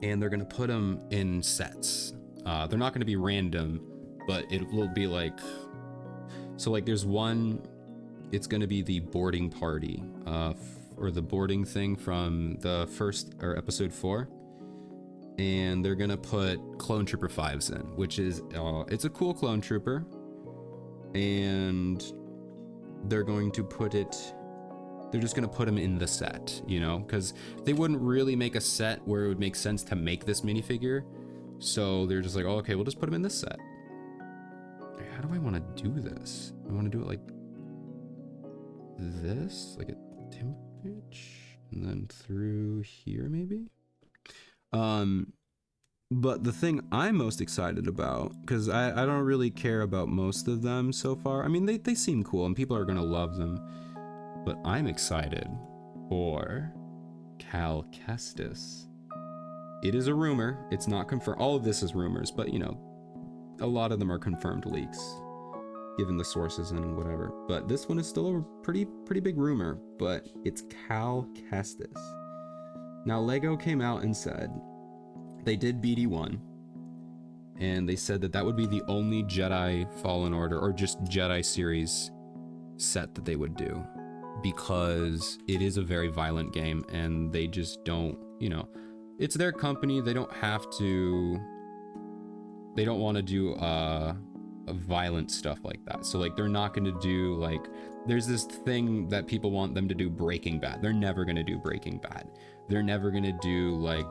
and they're gonna put them in sets. They're not gonna be random, but it will be like, so like there's one, it's gonna be the boarding party, or the boarding thing from the first, or episode 4. And they're gonna put Clone Trooper 5s in, which is, it's a cool Clone Trooper. And they're going to put it, they're just gonna put him in the set, you know? Because they wouldn't really make a set where it would make sense to make this minifigure. So they're just like, oh, okay, we'll just put him in this set. How do I want to do this? I want to do it like this, like a temp pitch, and then through here maybe? But the thing I'm most excited about, because I don't really care about most of them so far. I mean, they seem cool and people are gonna love them, but I'm excited for Cal Kestis. It is a rumor. It's not confirmed. All of this is rumors, but you know, a lot of them are confirmed leaks, given the sources and whatever. But this one is still a pretty big rumor, but it's Cal Kestis. Now, Lego came out and said they did BD1, and they said that that would be the only Jedi Fallen Order, or just Jedi series set that they would do, because it is a very violent game, and they just don't, you know, it's their company, they don't have to, they don't want to do a violent stuff like that. So like, they're not going to do, like, there's this thing that people want them to do, Breaking Bad. They're never going to do Breaking Bad. They're never going to do like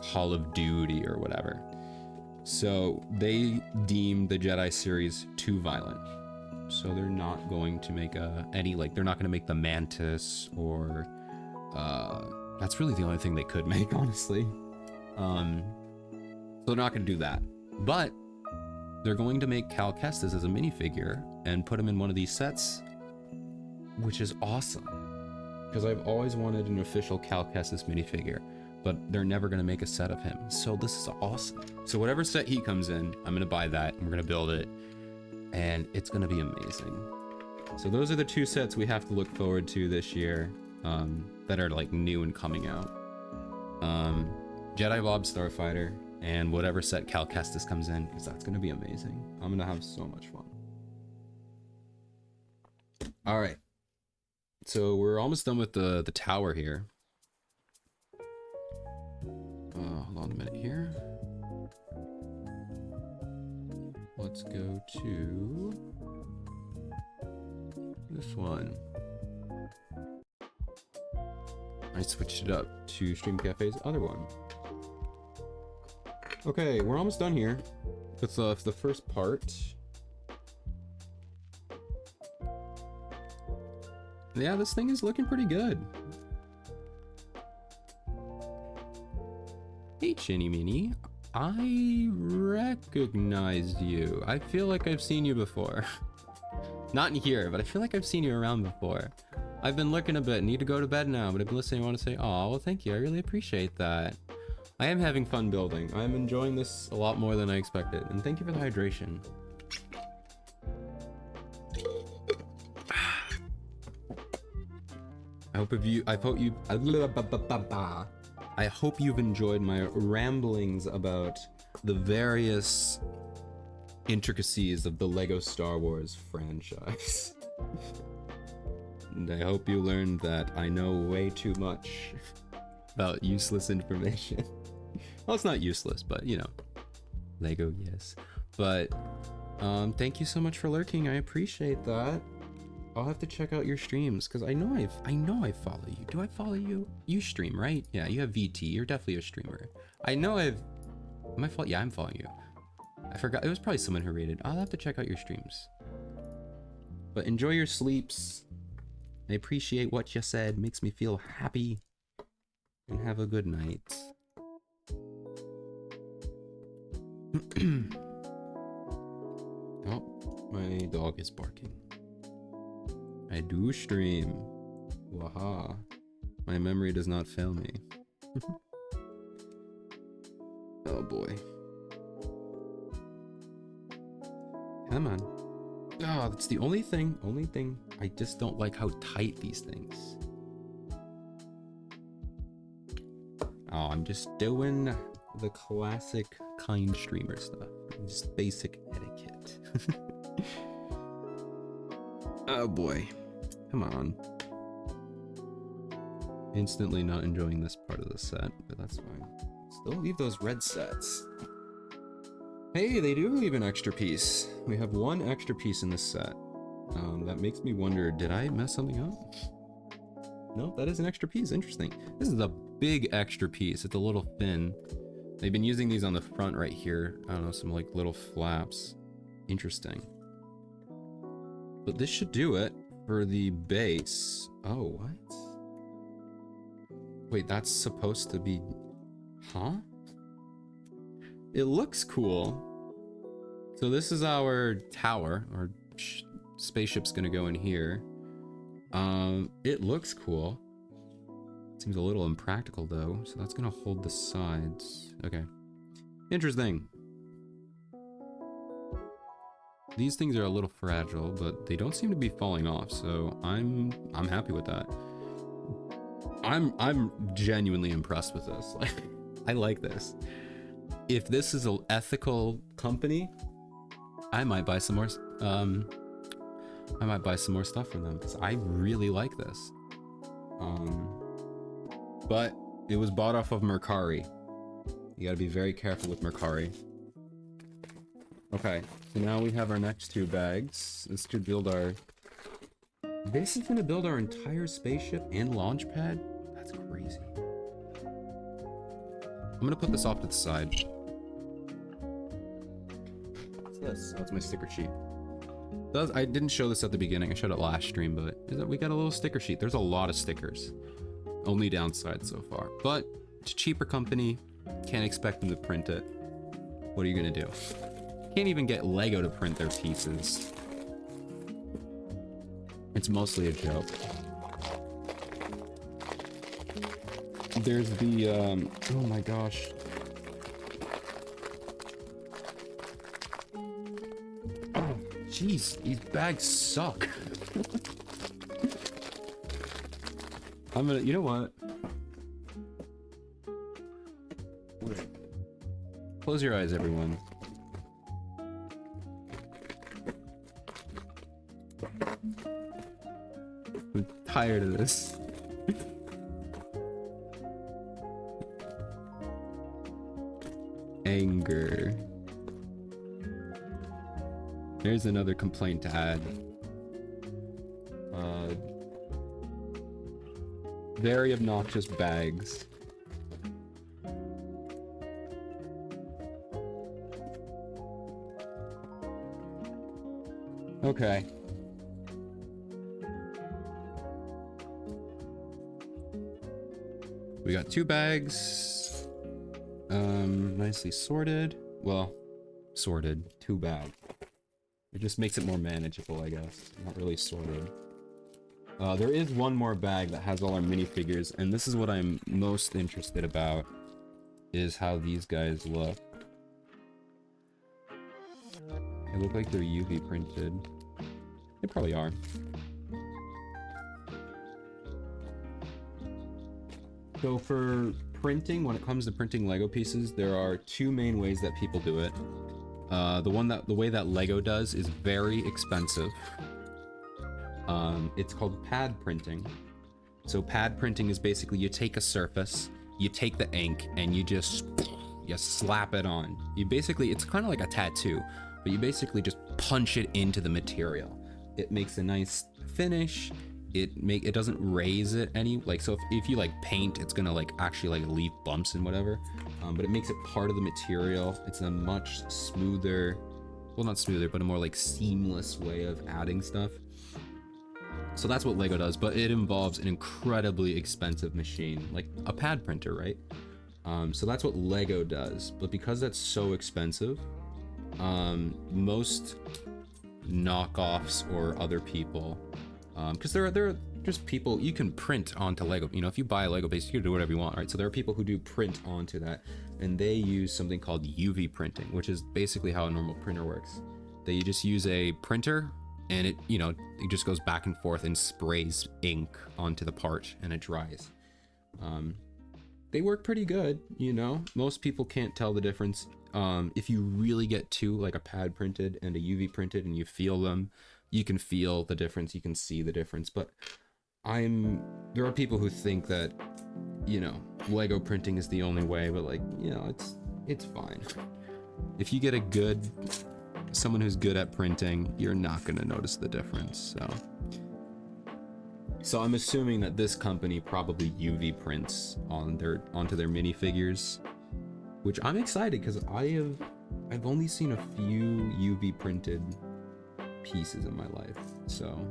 Call of Duty or whatever. So they deemed the Jedi series too violent. So they're not going to make any, like, they're not going to make the Mantis, or that's really the only thing they could make, honestly. So they're not going to do that. But they're going to make Cal Kestis as a minifigure and put him in one of these sets, which is awesome. Because I've always wanted an official Cal Kestis minifigure, but they're never going to make a set of him. So this is awesome. So whatever set he comes in, I'm going to buy that, and we're going to build it, and it's going to be amazing. So those are the two sets we have to look forward to this year, that are like new and coming out. Jedi Bob Starfighter, and whatever set Cal Kestis comes in, because that's going to be amazing. I'm going to have so much fun. All right. So we're almost done with the tower here. Hold on a minute here. Let's go to this one. I switched it up to Stream Cafe's other one. Okay, we're almost done here with the first part. Yeah, this thing is looking pretty good. Hey, Chinny Minnie, I recognized you. I feel like I've seen you before. Not in here, but I feel like I've seen you around before. I've been looking a bit, need to go to bed now, but I've been listening. I want to say, oh, well, thank you. I really appreciate that. I am having fun building. I'm enjoying this a lot more than I expected. And thank you for the hydration. I hope you've enjoyed my ramblings about the various intricacies of the Lego Star Wars franchise. And I hope you learned that I know way too much about useless information. Well, it's not useless, but you know, Lego, yes. But thank you so much for lurking. I appreciate that. I'll have to check out your streams, because I know I follow you. Do I follow you? You stream, right? Yeah, you have VT. You're definitely a streamer. I know am I following? Yeah, I'm following you. I forgot. It was probably someone who rated. I'll have to check out your streams. But enjoy your sleeps. I appreciate what you said. Makes me feel happy. And have a good night. Oh, my dog is barking. I do stream. Waha. My memory does not fail me. Oh boy. Come on. Oh, that's the only thing. I just don't like how tight these things. Oh, I'm just doing the classic kind streamer stuff. Just basic etiquette. Oh boy. Come on. Instantly not enjoying this part of the set, but that's fine. Still leave those red sets. Hey, they do leave an extra piece. We have one extra piece in this set. That makes me wonder, did I mess something up? No, that is an extra piece. Interesting. This is a big extra piece. It's a little fin. They've been using these on the front right here. I don't know, some like little flaps. Interesting. But this should do it for the base. Oh, what? Wait, that's supposed to be... Huh? It looks cool. So this is our tower. Our spaceship's gonna go in here. It looks cool. Seems a little impractical though, so that's gonna hold the sides. Okay. Interesting. These things are a little fragile, but they don't seem to be falling off, so I'm happy with that. I'm genuinely impressed with this. Like, I like this. If this is an ethical company, I might buy some more. I might buy some more stuff from them because I really like this. But it was bought off of Mercari. You got to be very careful with Mercari. Okay, so now we have our next two bags. This should build our... This is gonna build our entire spaceship and launch pad? That's crazy. I'm gonna put this off to the side. What's this? Oh, it's my sticker sheet. I didn't show this at the beginning. I showed it last stream, but we got a little sticker sheet. There's a lot of stickers. Only downside so far. But it's a cheaper company. Can't expect them to print it. What are you gonna do? Can't even get Lego to print their pieces. It's mostly a joke. There's the, oh my gosh. Oh, jeez, these bags suck. I'm gonna, you know what? Close your eyes, everyone. I'm tired of this. Anger. There's another complaint to add. Very obnoxious bags. Okay. We got two bags. Nicely sorted. Well, sorted. Two bag. It just makes it more manageable, I guess. Not really sorted. There is one more bag that has all our minifigures, and this is what I'm most interested about, is how these guys look. They look like they're UV printed. They probably are. So for printing, when it comes to printing Lego pieces, there are two main ways that people do it. The way that Lego does is very expensive. It's called pad printing. So pad printing is basically you take a surface, you take the ink, and you slap it on. It's kind of like a tattoo, but you basically just punch it into the material. It makes a nice finish. It doesn't raise it any, like, so if you like paint, it's gonna like actually like leave bumps and whatever, but it makes it part of the material. It's a much smoother, well, not smoother, but a more like seamless way of adding stuff. So that's what Lego does, but it involves an incredibly expensive machine, like a pad printer, right? So that's what Lego does, but because that's so expensive, most knockoffs or other people, because there are just people you can print onto Lego. You know, if you buy a Lego base, you can do whatever you want, right? So there are people who do print onto that, and they use something called UV printing, which is basically how a normal printer works. They just use a printer, and it just goes back and forth and sprays ink onto the part, and it dries. They work pretty good, you know. Most people can't tell the difference. If you really get two, like a pad printed and a UV printed, and you feel them, you can feel the difference, you can see the difference. But there are people who think that, you know, Lego printing is the only way, but like, you know, it's fine. If you get someone who's good at printing, you're not gonna notice the difference. So I'm assuming that this company probably UV prints onto their minifigures, which I'm excited because I've only seen a few UV printed pieces in my life, so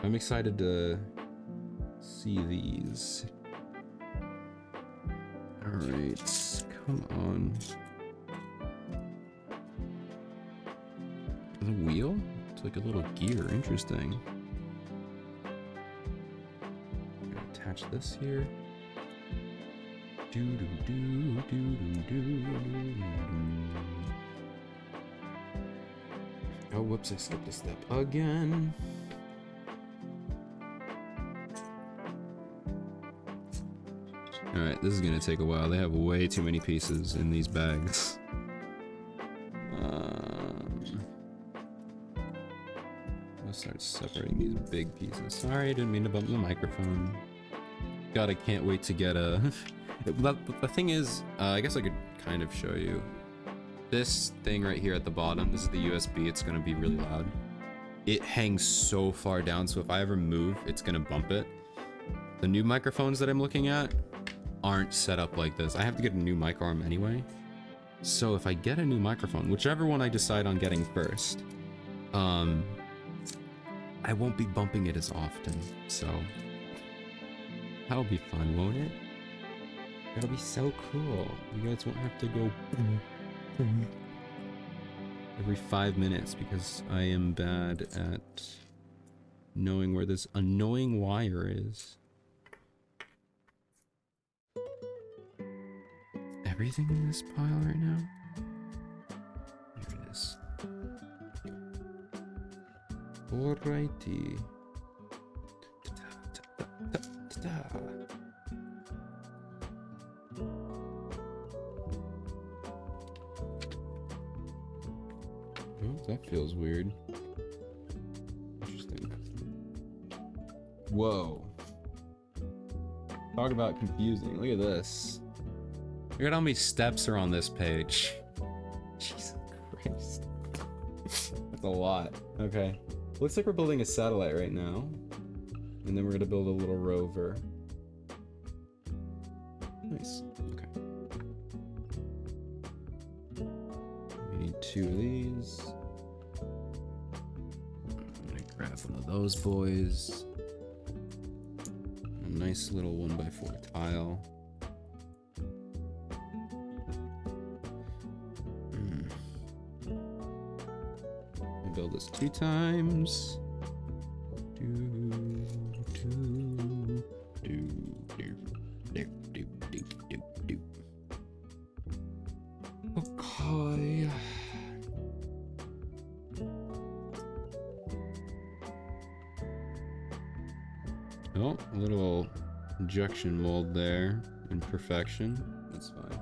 I'm excited to see these. All right, come on. The wheel? It's like a little gear. Interesting. I'm gonna attach this here. Oh, whoops, I skipped a step again. Alright, this is gonna take a while. They have way too many pieces in these bags. I'll start separating these big pieces. Sorry, I didn't mean to bump the microphone. God, I can't wait to get a... The thing is, I guess I could kind of show you. This thing right here at the bottom, this is the USB, it's gonna be really loud. It hangs so far down, so if I ever move, it's gonna bump it. The new microphones that I'm looking at aren't set up like this. I have to get a new mic arm anyway. So if I get a new microphone, whichever one I decide on getting first, I won't be bumping it as often, so that'll be fun, won't it? That'll be so cool. You guys won't have to go every 5 minutes because I am bad at knowing where this annoying wire is. Everything in this pile right now? Here it is. Alrighty. Oh, that feels weird. Interesting. Whoa. Talk about confusing. Look at this. Look at how many steps are on this page. Jesus Christ. That's a lot. Okay. Looks like we're building a satellite right now. And then we're gonna build a little rover. Nice. Okay. We need 2 of these. I'm gonna grab one of those boys. A nice little 1x4 tile. Build this 2 times. Okay. Oh, a little injection mold there. Imperfection. That's fine.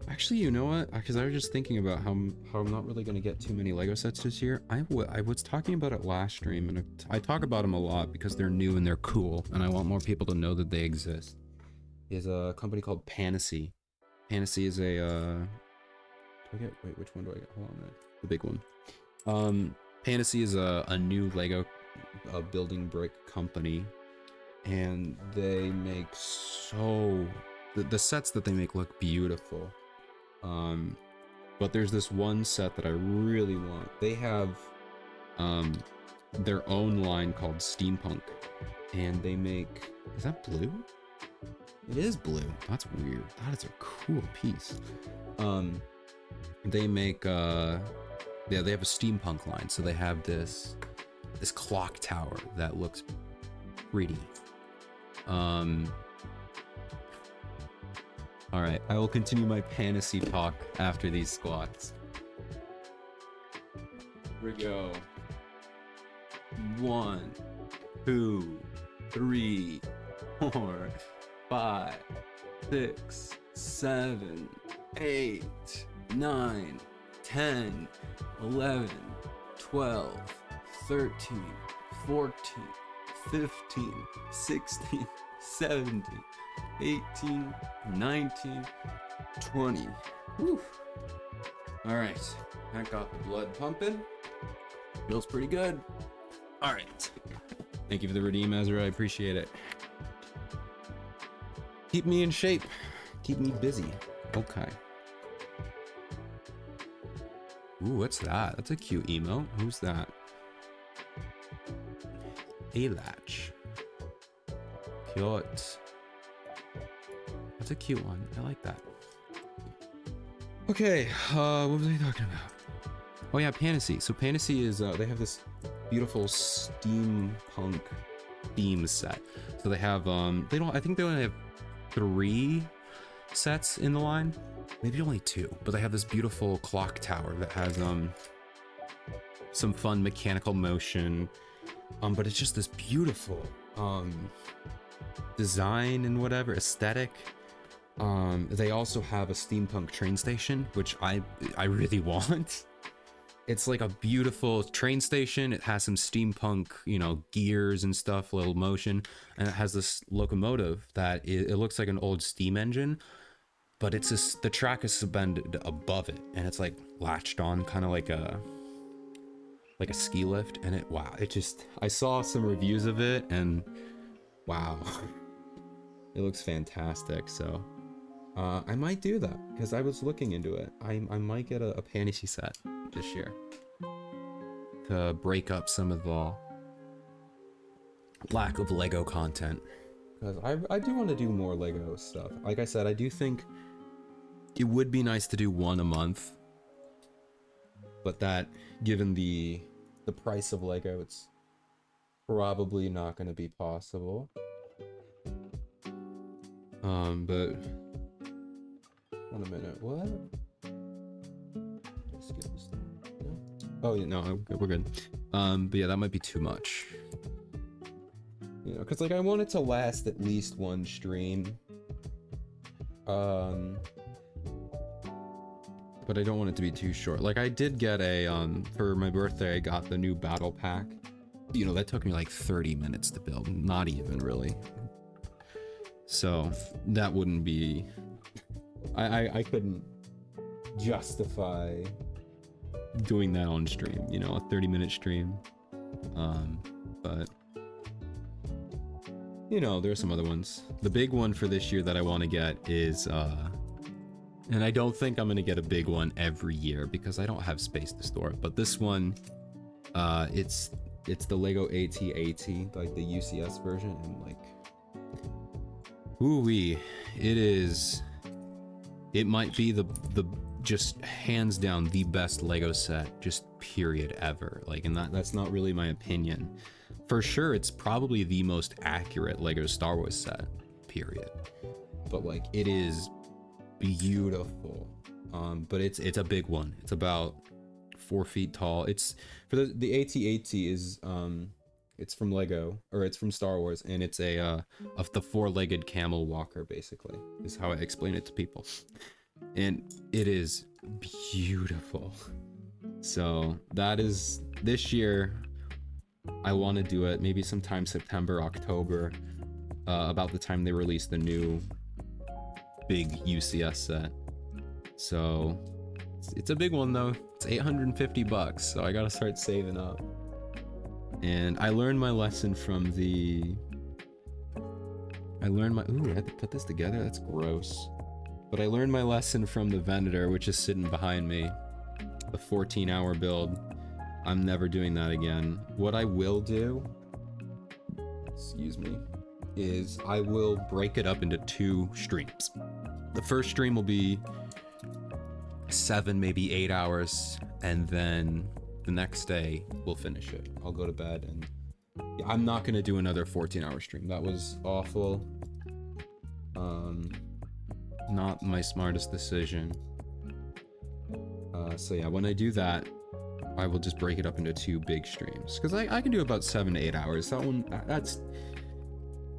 Actually, you know what? Because I was just thinking about how I'm not really going to get too many Lego sets this year. I was talking about it last stream, and I talk about them a lot because they're new and they're cool, and I want more people to know that they exist. There's a company called Panacea. Panacea is a... wait, which one do I get? Hold on a minute. The big one. Panacea is a new Lego building brick company, and they make the sets that they make look beautiful. But there's this one set that I really want. They have their own line called Steampunk, and they make, is that blue? It is blue. That's weird. That is a cool piece. They make yeah, they have a steampunk line, so they have this clock tower that looks pretty. All right, I will continue my fantasy talk after these squats. Here we go. 1, 2, 3, 4, 5, 6, 7, 8, 9, 10, 11, 12, 13, 14, 15, 16, 17, 18, 19, 20. Whew. All right, that got the blood pumping. Feels pretty good. All right. Thank you for the redeem, Ezra. I appreciate it. Keep me in shape. Keep me busy. Okay. Ooh, what's that? That's a cute emote. Who's that? Alatch. Cute. That's a cute one. I like that. Okay, what was I talking about? Oh yeah, Fantasy. So Fantasy is, they have this beautiful steampunk theme set. So they have, I think they only have 3 sets in the line. Maybe only 2, but they have this beautiful clock tower that has, some fun mechanical motion. But it's just this beautiful, design and whatever, aesthetic. They also have a steampunk train station, which I really want. It's like a beautiful train station. It has some steampunk, you know, gears and stuff, little motion, and it has this locomotive that it looks like an old steam engine, but it's just, the track is suspended above it, and it's like latched on, kind of like a ski lift. And wow, it just, I saw some reviews of it, and wow, it looks fantastic. So I might do that because I was looking into it. I might get a fantasy set this year to break up some of the lack of Lego content, because I do want to do more Lego stuff. Like I said, I do think it would be nice to do one a month, but that, given the price of Lego, it's probably not going to be possible. But wait a minute, what? No? Oh yeah, no, we're good. But yeah, that might be too much. You know, because like I want it to last at least one stream. But I don't want it to be too short. Like I did get a for my birthday, I got the new battle pack. You know, that took me like 30 minutes to build, not even really. So that wouldn't be, I couldn't justify doing that on stream, you know, a 30-minute stream. But you know, there's some other ones. The big one for this year that I want to get is and I don't think I'm gonna get a big one every year because I don't have space to store it, but this one, it's the Lego AT-AT, like the UCS version, and like, ooh-wee, it might be the just hands down the best Lego set, just period, ever. Like, and that's not really my opinion. For sure, it's probably the most accurate Lego Star Wars set, period. But like, it is beautiful. But it's a big one. It's about 4 feet tall. It's for the AT-AT is it's from Lego, or it's from Star Wars, and it's of the 4-legged camel walker, basically, is how I explain it to people. And it is beautiful. So that is, this year I want to do it maybe sometime September, October, about the time they release the new big UCS set. So it's a big one though. It's $850, so I gotta start saving up. And I learned my lesson from ooh, I had to put this together, that's gross. But I learned my lesson from the Venator, which is sitting behind me, the 14-hour build. I'm never doing that again. What I will do, excuse me, is I will break it up into 2 streams. The first stream will be 7, maybe 8 hours, and then the next day we'll finish it. I'll go to bed, and I'm not gonna do another 14-hour stream. That was awful. Not my smartest decision. So yeah, when I do that, I will just break it up into 2 big streams, because I can do about 7 to 8 hours. That one,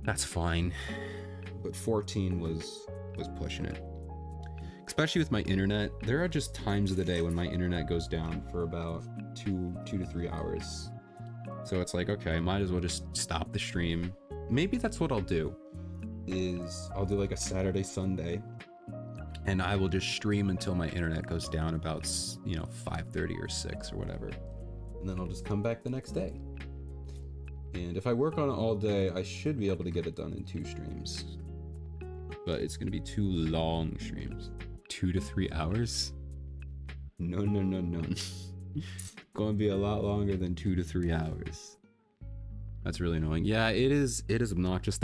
that's fine. But 14 was pushing it. Especially with my internet, there are just times of the day when my internet goes down for about 2 to 3 hours. So it's like, okay, I might as well just stop the stream. Maybe that's what I'll do, is I'll do like a Saturday, Sunday, and I will just stream until my internet goes down about, 5:30 or 6 or whatever. And then I'll just come back the next day. And if I work on it all day, I should be able to get it done in 2 streams. But it's gonna be 2 long streams. 2 to 3 hours? No. Gonna be a lot longer than 2 to 3 hours. That's really annoying. Yeah, it is obnoxious.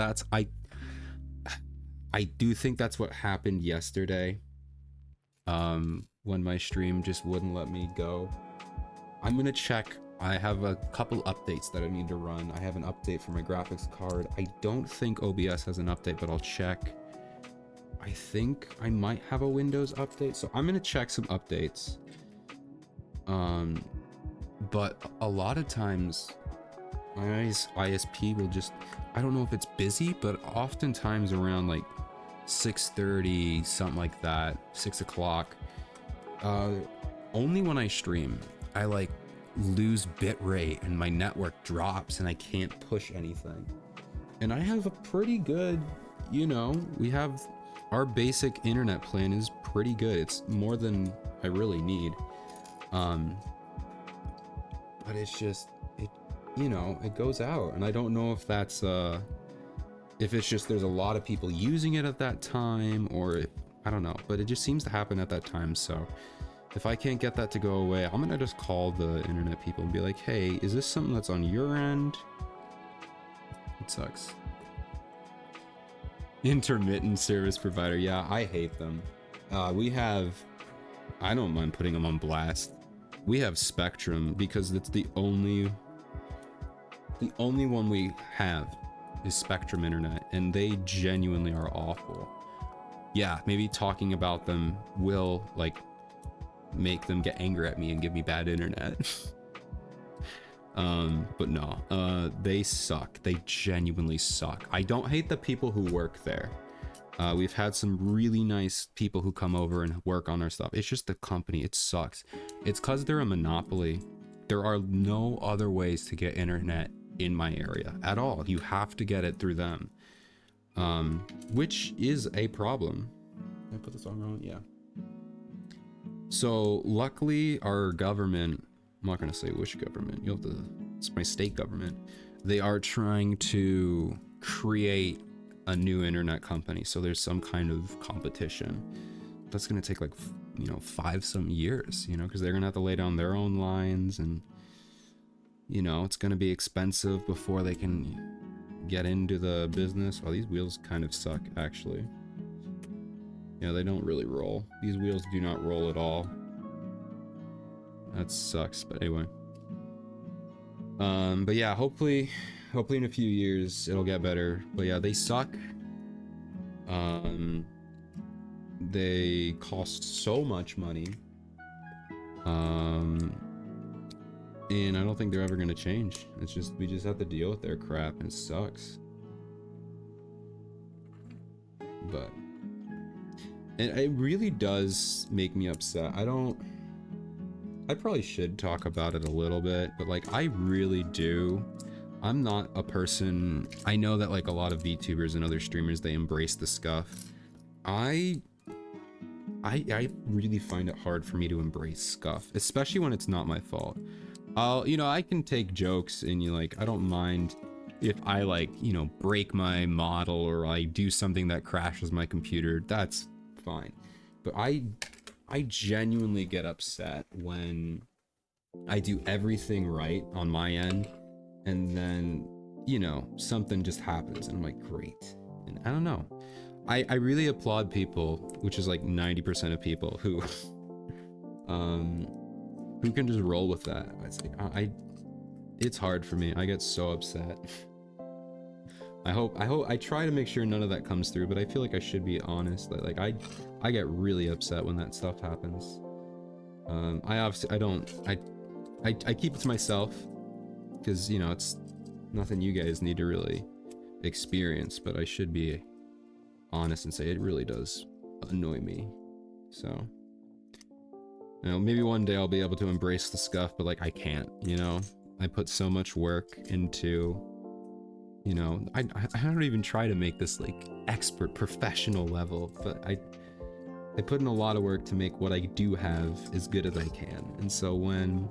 I do think that's what happened yesterday. When my stream just wouldn't let me go. I'm gonna check. I have a couple updates that I need to run. I have an update for my graphics card. I don't think OBS has an update, but I'll check. I think I might have a Windows update, so I'm gonna check some updates. But a lot of times my ISP will just, I don't know if it's busy, but oftentimes around like 6:30, something like that, 6 o'clock, only when I stream, I like lose bitrate and my network drops and I can't push anything. And I have a pretty good, we have our basic internet plan is pretty good. It's more than I really need. But it's just, it goes out, and I don't know if that's, if it's just there's a lot of people using it at that time, or if, I don't know, but it just seems to happen at that time. So if I can't get that to go away, I'm gonna just call the internet people and be like, hey, is this something that's on your end? It sucks. Intermittent service provider. Yeah, I hate them. We have, I don't mind putting them on blast. We have Spectrum because it's the only one we have is Spectrum Internet, and they genuinely are awful. Yeah, maybe talking about them will like make them get angry at me and give me bad internet. But no, they suck. They genuinely suck. I don't hate the people who work there. We've had some really nice people who come over and work on our stuff. It's just the company, it sucks. It's because they're a monopoly. There are no other ways to get internet in my area at all. You have to get it through them, which is a problem. Did I put this on wrong? Yeah. So luckily our government, I'm not going to say which government, you'll have to, it's my state government. They are trying to create a new internet company, so there's some kind of competition. That's gonna take like 5 some years, because they're gonna have to lay down their own lines, and it's gonna be expensive before they can get into the business. Well, these wheels kind of suck, actually. Yeah, they don't really roll. These wheels do not roll at all. That sucks, but anyway. But yeah, hopefully in a few years it'll get better. But yeah, they suck. They cost so much money. And I don't think they're ever gonna change. It's just, we just have to deal with their crap, and it sucks. But it really does make me upset. I probably should talk about it a little bit, but like, I really do. I'm not a person, I know that like a lot of VTubers and other streamers, they embrace the scuff. I really find it hard for me to embrace scuff, especially when it's not my fault. I can take jokes, and I don't mind if I break my model, or I do something that crashes my computer. That's fine. But I genuinely get upset when I do everything right on my end, and then, you know, something just happens and I'm like, great. And I don't know. I really applaud people, which is like 90% of people who can just roll with that. It's like it's hard for me. I get so upset. I try to make sure none of that comes through, but I feel like I should be honest. Like I get really upset when that stuff happens. I keep it to myself because, you know, it's nothing you guys need to really experience, but I should be honest and say it really does annoy me. So, you know, maybe one day I'll be able to embrace the scuff, but like I can't, you know. I put so much work into, you know, I don't even try to make this like expert professional level, but I put in a lot of work to make what I do have as good as I can. And so when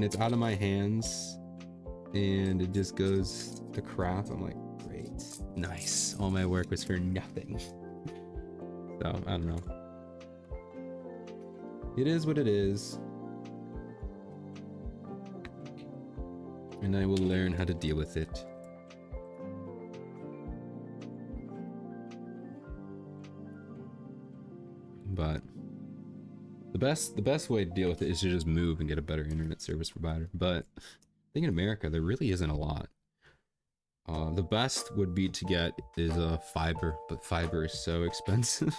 it's out of my hands and it just goes to crap, I'm like, great, nice, all my work was for nothing. So I don't know, it is what it is, and I will learn how to deal with it. But the best way to deal with it is to just move and get a better internet service provider. But I think in America there really isn't a lot. The best would be to get is fiber, but fiber is so expensive.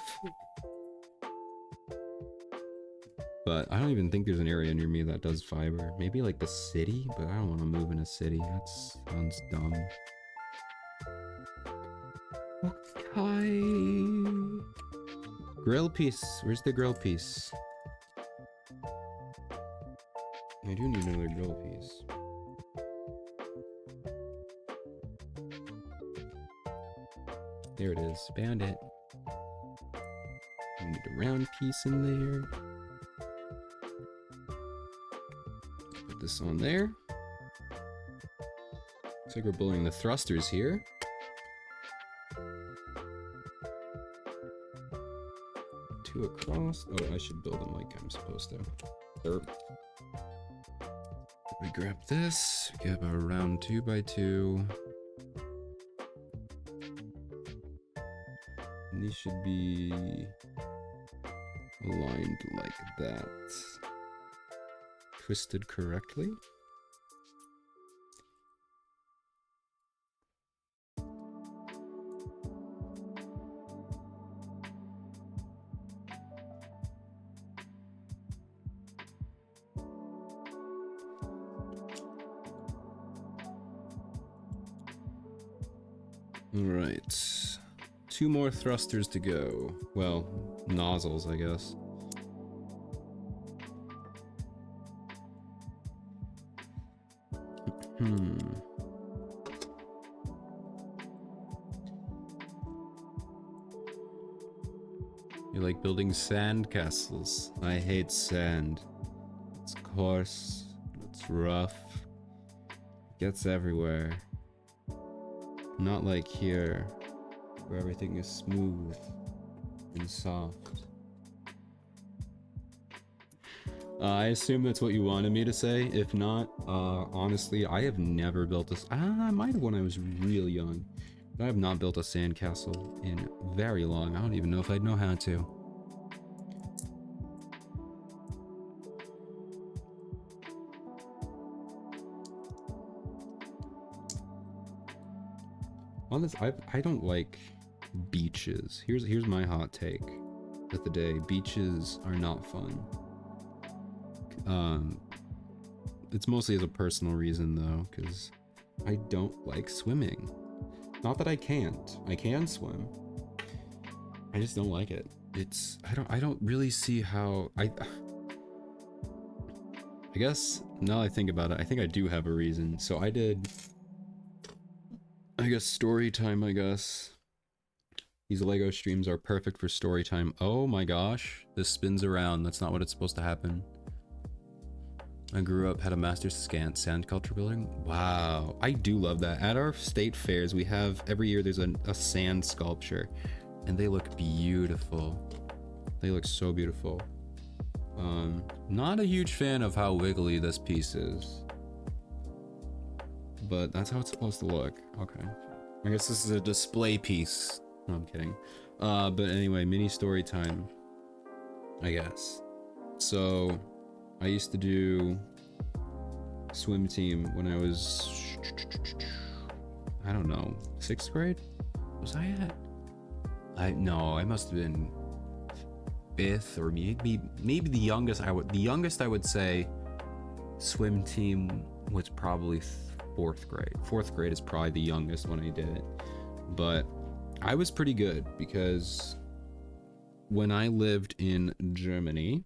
But I don't even think there's an area near me that does fiber. Maybe like the city, but I don't want to move in a city. That sounds dumb. Okay. Grill piece. Where's the grill piece? I do need another grill piece. There it is. Found it. I need a round piece in there. Put this on there. Looks like we're building the thrusters here. Two across. Oh, I should build them like I'm supposed to. Derp. We grab this. Grab a round 2x2. And these should be aligned like that. Twisted correctly. All right. 2 more thrusters to go. Well, nozzles, I guess. You like building sand castles? I hate sand. It's coarse, it's rough, it gets everywhere. Not like here, where everything is smooth and soft. I assume that's what you wanted me to say. If not, honestly, I have never built this. I might have when I was real young. But I have not built a sandcastle in very long. I don't even know if I'd know how to. On this, I don't like beaches. Here's my hot take of the day. Beaches are not fun. It's mostly as a personal reason though, because I don't like swimming. Not that I can't. I can swim. I just don't like it. I don't really see how I guess now I think about it, I think I do have a reason. So I did, I guess, story time, I guess. These Lego streams are perfect for story time. Oh my gosh, this spins around. That's not what it's supposed to happen. I grew up, had a master's in sand culture building. Wow, I do love that. At our state fairs, we have, every year there's a sand sculpture, and they look beautiful. They look so beautiful. Not a huge fan of how wiggly this piece is, but that's how it's supposed to look. Okay, I guess this is a display piece. No, I'm kidding. But anyway, mini story time, I guess. So I used to do swim team when I was, I don't know, 6th grade? Was I at? I must have been 5th, or maybe the youngest I would say swim team was probably 4th grade. 4th grade is probably the youngest when I did it. But I was pretty good because when I lived in Germany,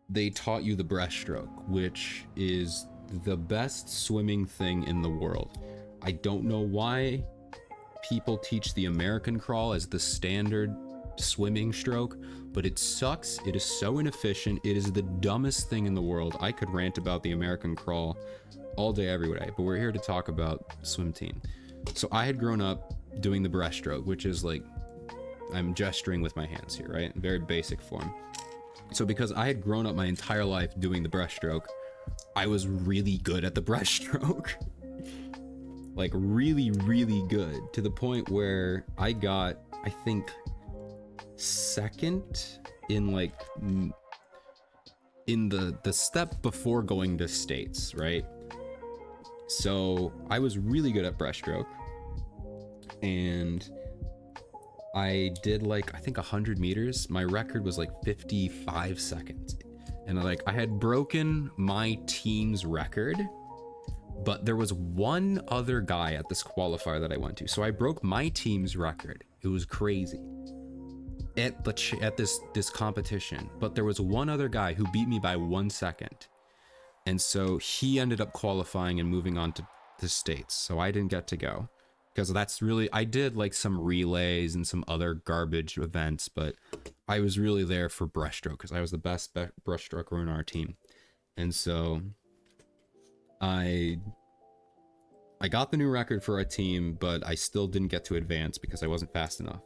they taught you the breaststroke, which is the best swimming thing in the world. I don't know why people teach the American crawl as the standard swimming stroke, but it sucks. It is so inefficient. It is the dumbest thing in the world. I could rant about the American crawl all day, every day, but we're here to talk about swim team. So I had grown up doing the breaststroke, which is like, I'm gesturing with my hands here, right? Very basic form. So because I had grown up my entire life doing the breaststroke, I was really good at the breaststroke. Like really, really good, to the point where I got, I think, 2nd in like in the step before going to states, right? So I was really good at breaststroke, and I did like, I think 100 meters. My record was like 55 seconds, and like I had broken my team's record, but there was one other guy at this qualifier that I went to. So I broke my team's record. It was crazy at this competition, but there was one other guy who beat me by 1 second. And so he ended up qualifying and moving on to the states. So I didn't get to go, because that's really, I did like some relays and some other garbage events, but I was really there for breaststroke because I was the best breaststroker on our team. And so I got the new record for our team, but I still didn't get to advance because I wasn't fast enough.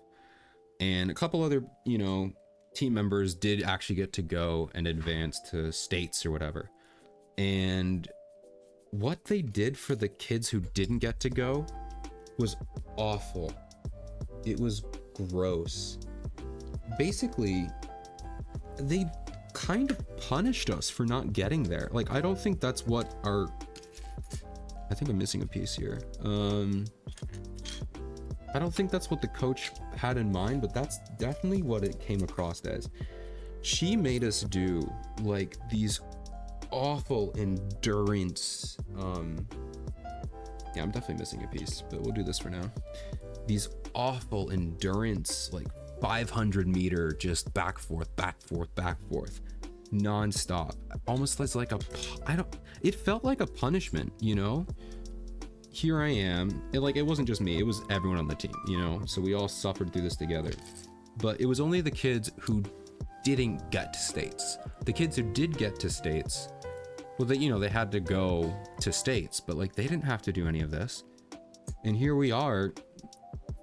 And a couple other, team members did actually get to go and advance to states or whatever. And what they did for the kids who didn't get to go was awful. It was gross. Basically, they kind of punished us for not getting there. Like, I don't think that's what our... I think I'm missing a piece here. I don't think that's what the coach had in mind, but that's definitely what it came across as. She made us do like these awful endurance, yeah, I'm definitely missing a piece, but we'll do this for now. These awful endurance, like 500 meter, just back, forth, non-stop. Almost as like it felt like a punishment, Here I am, it wasn't just me, it was everyone on the team, So we all suffered through this together. But it was only the kids who didn't get to states. The kids who did get to states, well, they had to go to states, but like they didn't have to do any of this. And here we are,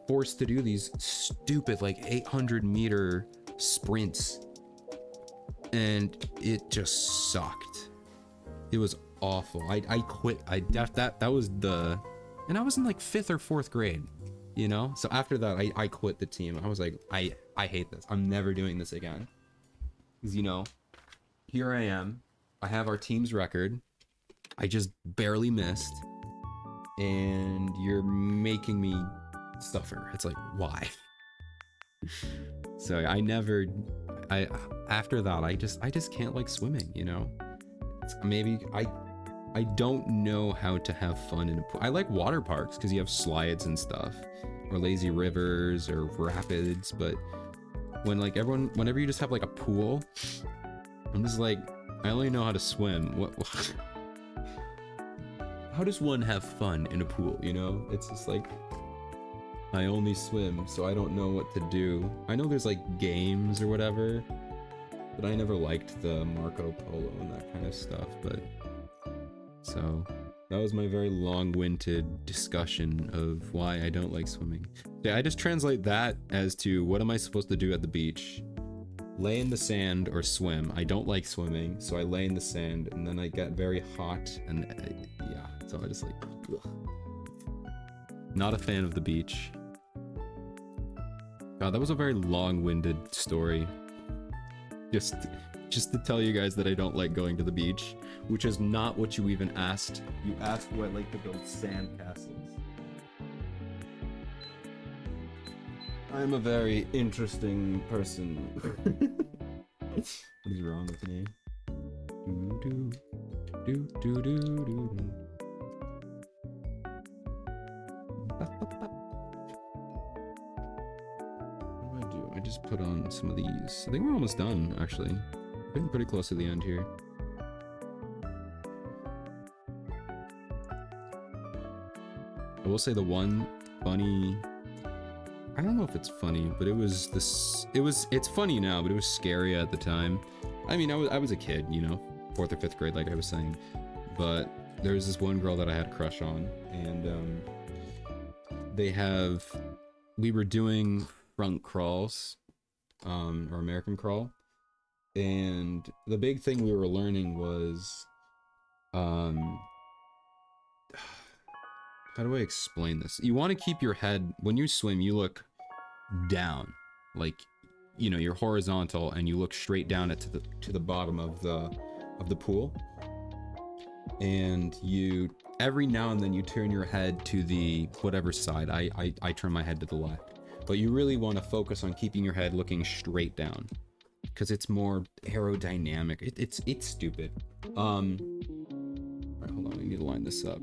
forced to do these stupid like 800 meter sprints, and it just sucked. It was awful. I quit. That was and I was in like 5th or 4th grade, So after that, I quit the team. I was like, I hate this. I'm never doing this again. Because here I am. I have our team's record. I just barely missed, and you're making me suffer. It's like, why? So after that, I just can't like swimming, Maybe I don't know how to have fun in a pool. I like water parks because you have slides and stuff, or lazy rivers or rapids, but whenever you just have like a pool, I'm just like, I only know how to swim. What how does one have fun in a pool, It's just like, I only swim, so I don't know what to do. I know there's like games or whatever, but I never liked the Marco Polo and that kind of stuff. But so that was my very long-winded discussion of why I don't like swimming. Yeah, I just translate that as to, what am I supposed to do at the beach? lay in the sand or swim. I don't like swimming, so I lay in the sand, and then I get very hot, and yeah, so I just like, ugh. Not a fan of the beach. God, that was a very long-winded story. Just to tell you guys that I don't like going to the beach, which is not what you even asked. You asked do I like to build sand castles. I'm a very interesting person. What is wrong with me? Do do do do do do. What do I do? I just put on some of these. I think we're almost done, actually. We're getting pretty close to the end here. I will say the one funny, I don't know if it's funny, but it's funny now, but it was scary at the time. I mean, I was a kid, you know, 4th or 5th grade, like I was saying, but there was this one girl that I had a crush on, and we were doing front crawls, or American crawl, and the big thing we were learning was, how do I explain this? You want to keep your head, when you swim, you look down, like, you know, you're horizontal, and you look straight down to the bottom of the pool, and you every now and then you turn your head to the whatever side. I turn my head to the left, but you really want to focus on keeping your head looking straight down, because it's more aerodynamic. It's stupid. All right, hold on, we need to line this up.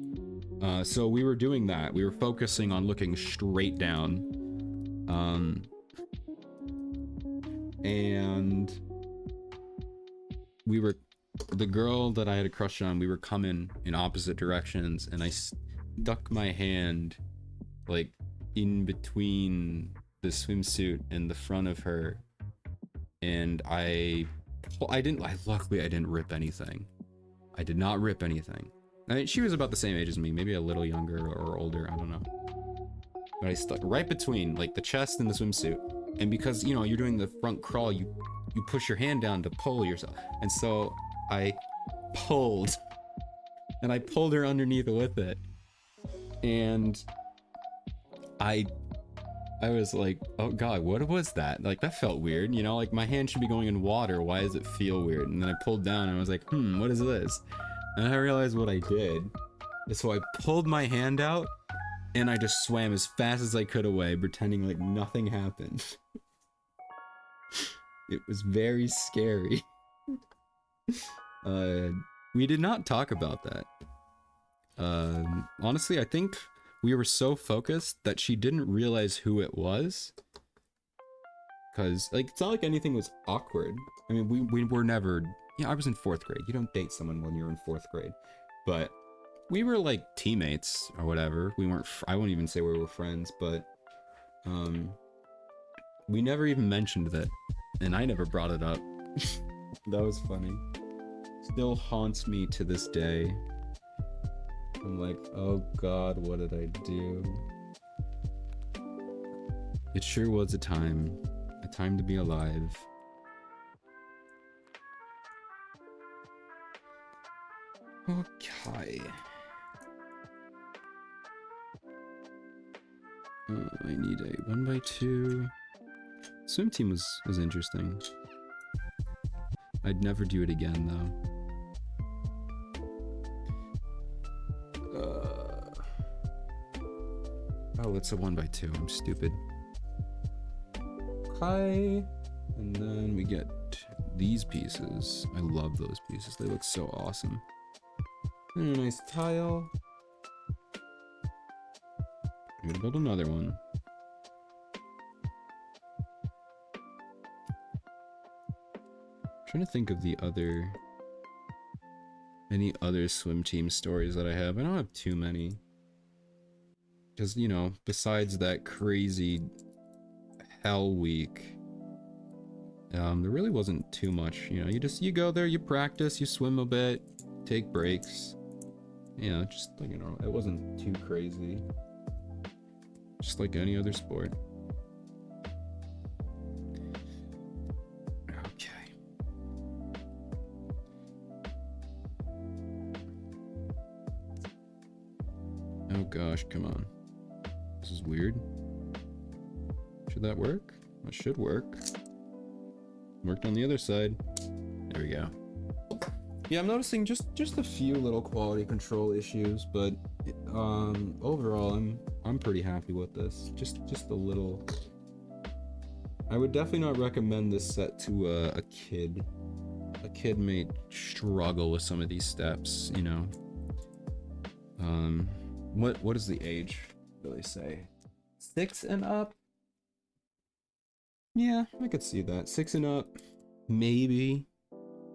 So we were doing that. We were focusing on looking straight down. And the girl that I had a crush on, we were coming in opposite directions, and I stuck my hand, like, in between the swimsuit and the front of her, and luckily I didn't rip anything. I did not rip anything. I mean, she was about the same age as me, maybe a little younger or older, I don't know. But I stuck right between, like, the chest and the swimsuit. And because, you know, you're doing the front crawl, you push your hand down to pull yourself. And so I pulled. And I pulled her underneath with it. And I was like, oh god, what was that? Like, that felt weird, you know? Like, my hand should be going in water, why does it feel weird? And then I pulled down and I was like, what is this? And I realized what I did. So I pulled my hand out, and I just swam as fast as I could away, pretending like nothing happened. It was very scary. We did not talk about that. Honestly, I think we were so focused that she didn't realize who it was. Cause, like, it's not like anything was awkward. I mean, we were never... Yeah, I was in 4th grade. You don't date someone when you're in 4th grade. But we were like teammates or whatever. We weren't, I wouldn't even say we were friends, but we never even mentioned that. And I never brought it up. That was funny. Still haunts me to this day. I'm like, oh god, what did I do? It sure was a time to be alive. Okay. I need a 1x2. Swim team was interesting. I'd never do it again though. Oh, it's a 1x2. I'm stupid. Okay. And then we get these pieces. I love those pieces. They look so awesome. And a nice tile. I'm gonna build another one. I'm trying to think of any other swim team stories that I have. I don't have too many. Because, you know, besides that crazy hell week, there really wasn't too much. You know, you go there, you practice, you swim a bit, take breaks. You know, just like, you know, it wasn't too crazy. Just like any other sport. gosh, come on. This is weird. Should that work? That should work. Worked on the other side. There we go. Yeah, I'm noticing just a few little quality control issues, but overall I'm pretty happy with this. Just a little. I would definitely not recommend this set to a kid. A kid may struggle with some of these steps, you know. What is the age really say? 6 and up? Yeah, I could see that. 6 and up, maybe.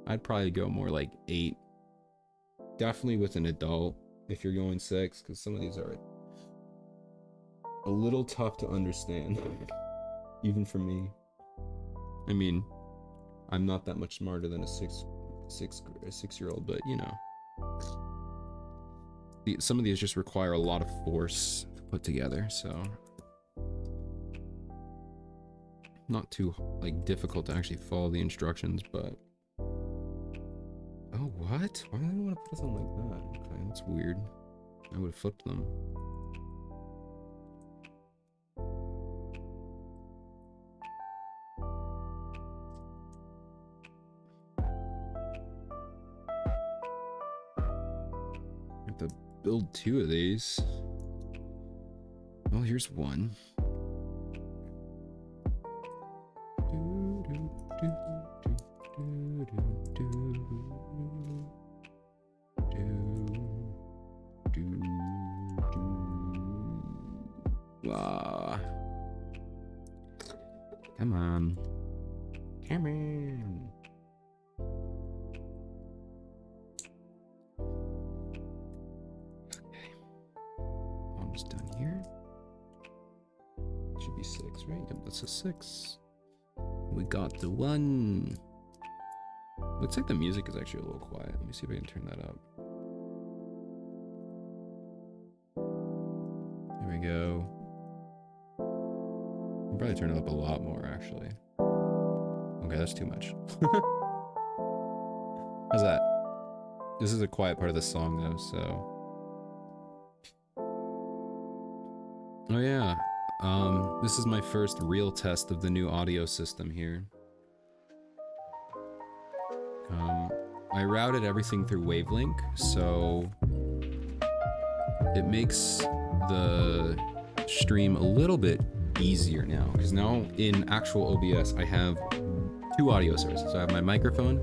I'd probably go more like 8. Definitely with an adult if you're going 6, because some of these are a little tough to understand, even for me. I mean, I'm not that much smarter than a 6-year-old, but you know. Some of these just require a lot of force to put together, so not too like difficult to actually follow the instructions, but oh, what? Why do I want to put something like that? Okay, that's weird. I would have flipped them. I have to build 2 of these. Well, here's one. Come on. Come on. Okay. Almost done here. Should be 6, right? Yep, that's a 6. We got the 1. Looks like the music is actually a little quiet. Let me see if I can turn that up. There we go. I'll probably turn it up a lot more, actually. Okay, that's too much. How's that? This is a quiet part of the song, though, so... Oh, yeah. This is my first real test of the new audio system here. I routed everything through Wavelink, so it makes the stream a little bit easier now, because now in actual OBS I have 2 audio sources. I have my microphone,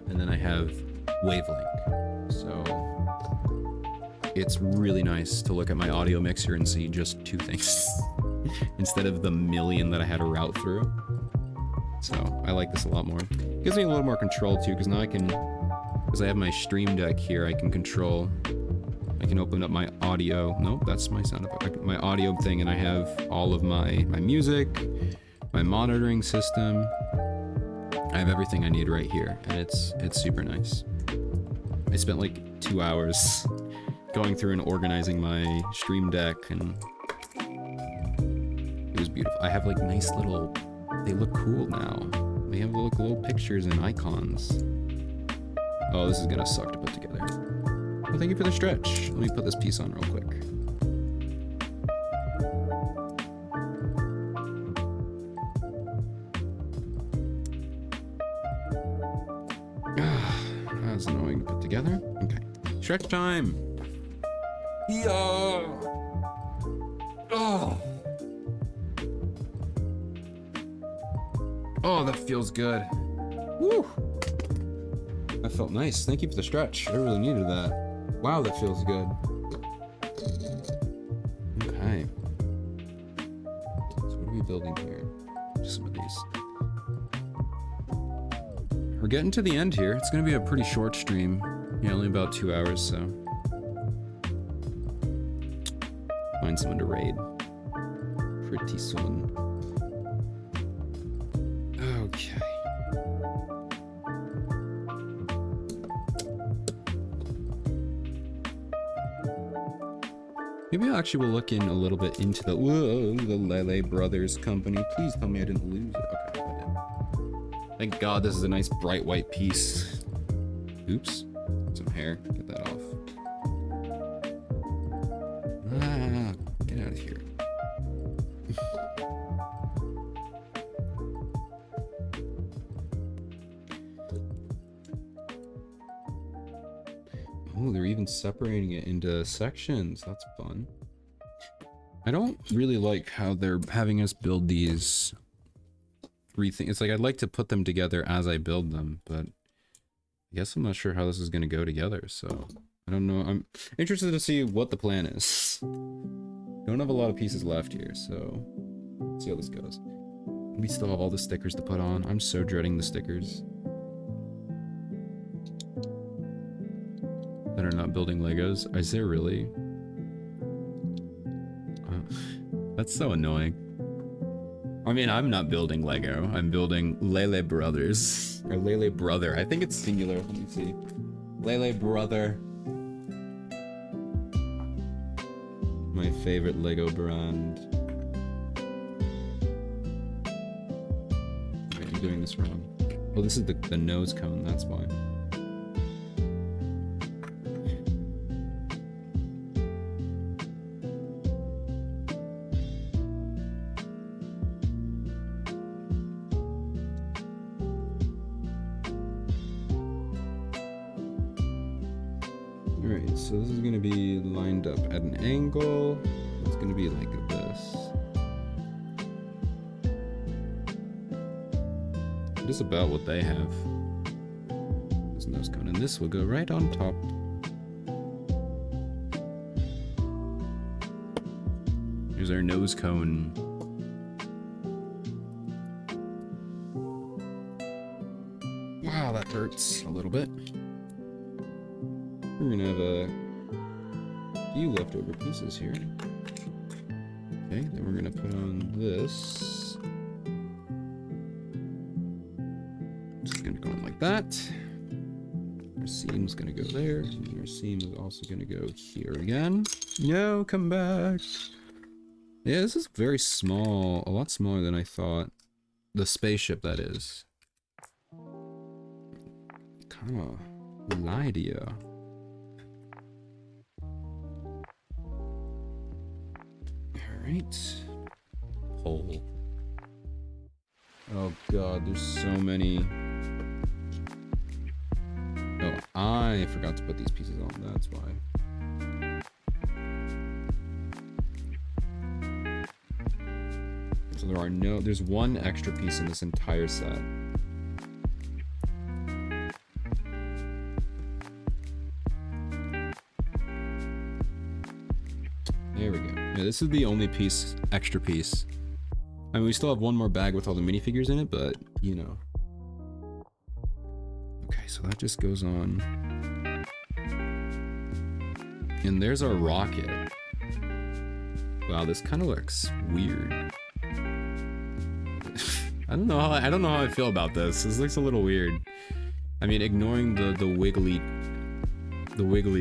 and then I have Wavelink. So it's really nice to look at my audio mixer and see just 2 things instead of the million that I had to route through. So I like this a lot more. It gives me a little more control too, because now I can, because I have my Stream Deck here, I can control, I can open up my audio. Nope, that's my sound effect. My audio thing, and I have all of my music, my monitoring system. I have everything I need right here, and it's super nice. I spent like 2 hours going through and organizing my Stream Deck, and it was beautiful. I have like nice little, they look cool now. They have little pictures and icons. Oh, this is gonna suck to put together. Well, thank you for the stretch. Let me put this piece on real quick. That's annoying to put together. Okay. Stretch time. Yeah. Oh. Oh, that feels good. Woo. That felt nice. Thank you for the stretch. I really needed that. Wow, that feels good. Okay. So what are we building here? Just some of these. We're getting to the end here. It's gonna be a pretty short stream. Yeah, only about 2 hours, so. Find someone to raid. Pretty soon. Okay. Maybe I actually will look in a little bit into the Lele Brothers company. Please tell me I didn't lose it. Okay, I did. Thank God this is a nice bright white piece. Oops. Some hair. Get that off. Oh, they're even separating it into sections. That's fun. I don't really like how they're having us build these three things. It's like I'd like to put them together as I build them, but I guess I'm not sure how this is going to go together, so I don't know. I'm interested to see what the plan is. Don't have a lot of pieces left here, so let's see how this goes. We still have all the stickers to put on. I'm so dreading the stickers that are not building Legos. Is there really? That's so annoying. I mean, I'm not building Lego. I'm building Lele Brothers. Or Lele Brother. I think it's singular. Let me see. Lele Brother. My favorite Lego brand. Wait, I'm doing this wrong. Oh, this is the nose cone. That's why. Alright, so this is going to be lined up at an angle. It's going to be like this. Just about what they have. This nose cone, and this will go right on top. Here's our nose cone. Wow, that hurts a little bit. We're gonna have a few leftover pieces here. Okay, then we're gonna put on this. Just gonna go in like that. Our seam's gonna go there, and our seam is also gonna go here again. No, come back. Yeah, this is very small, a lot smaller than I thought. The spaceship, that is. Kinda lied to you. Alright. Pole. Oh god, there's so many. Oh, I forgot to put these pieces on, that's why. So there's one extra piece in this entire set. There we go. Yeah, this is the only extra piece. I mean, we still have one more bag with all the minifigures in it, but, you know. Okay, so that just goes on. And there's our rocket. Wow, this kind of looks weird. I don't know how I feel about this. This looks a little weird. I mean, ignoring the wiggly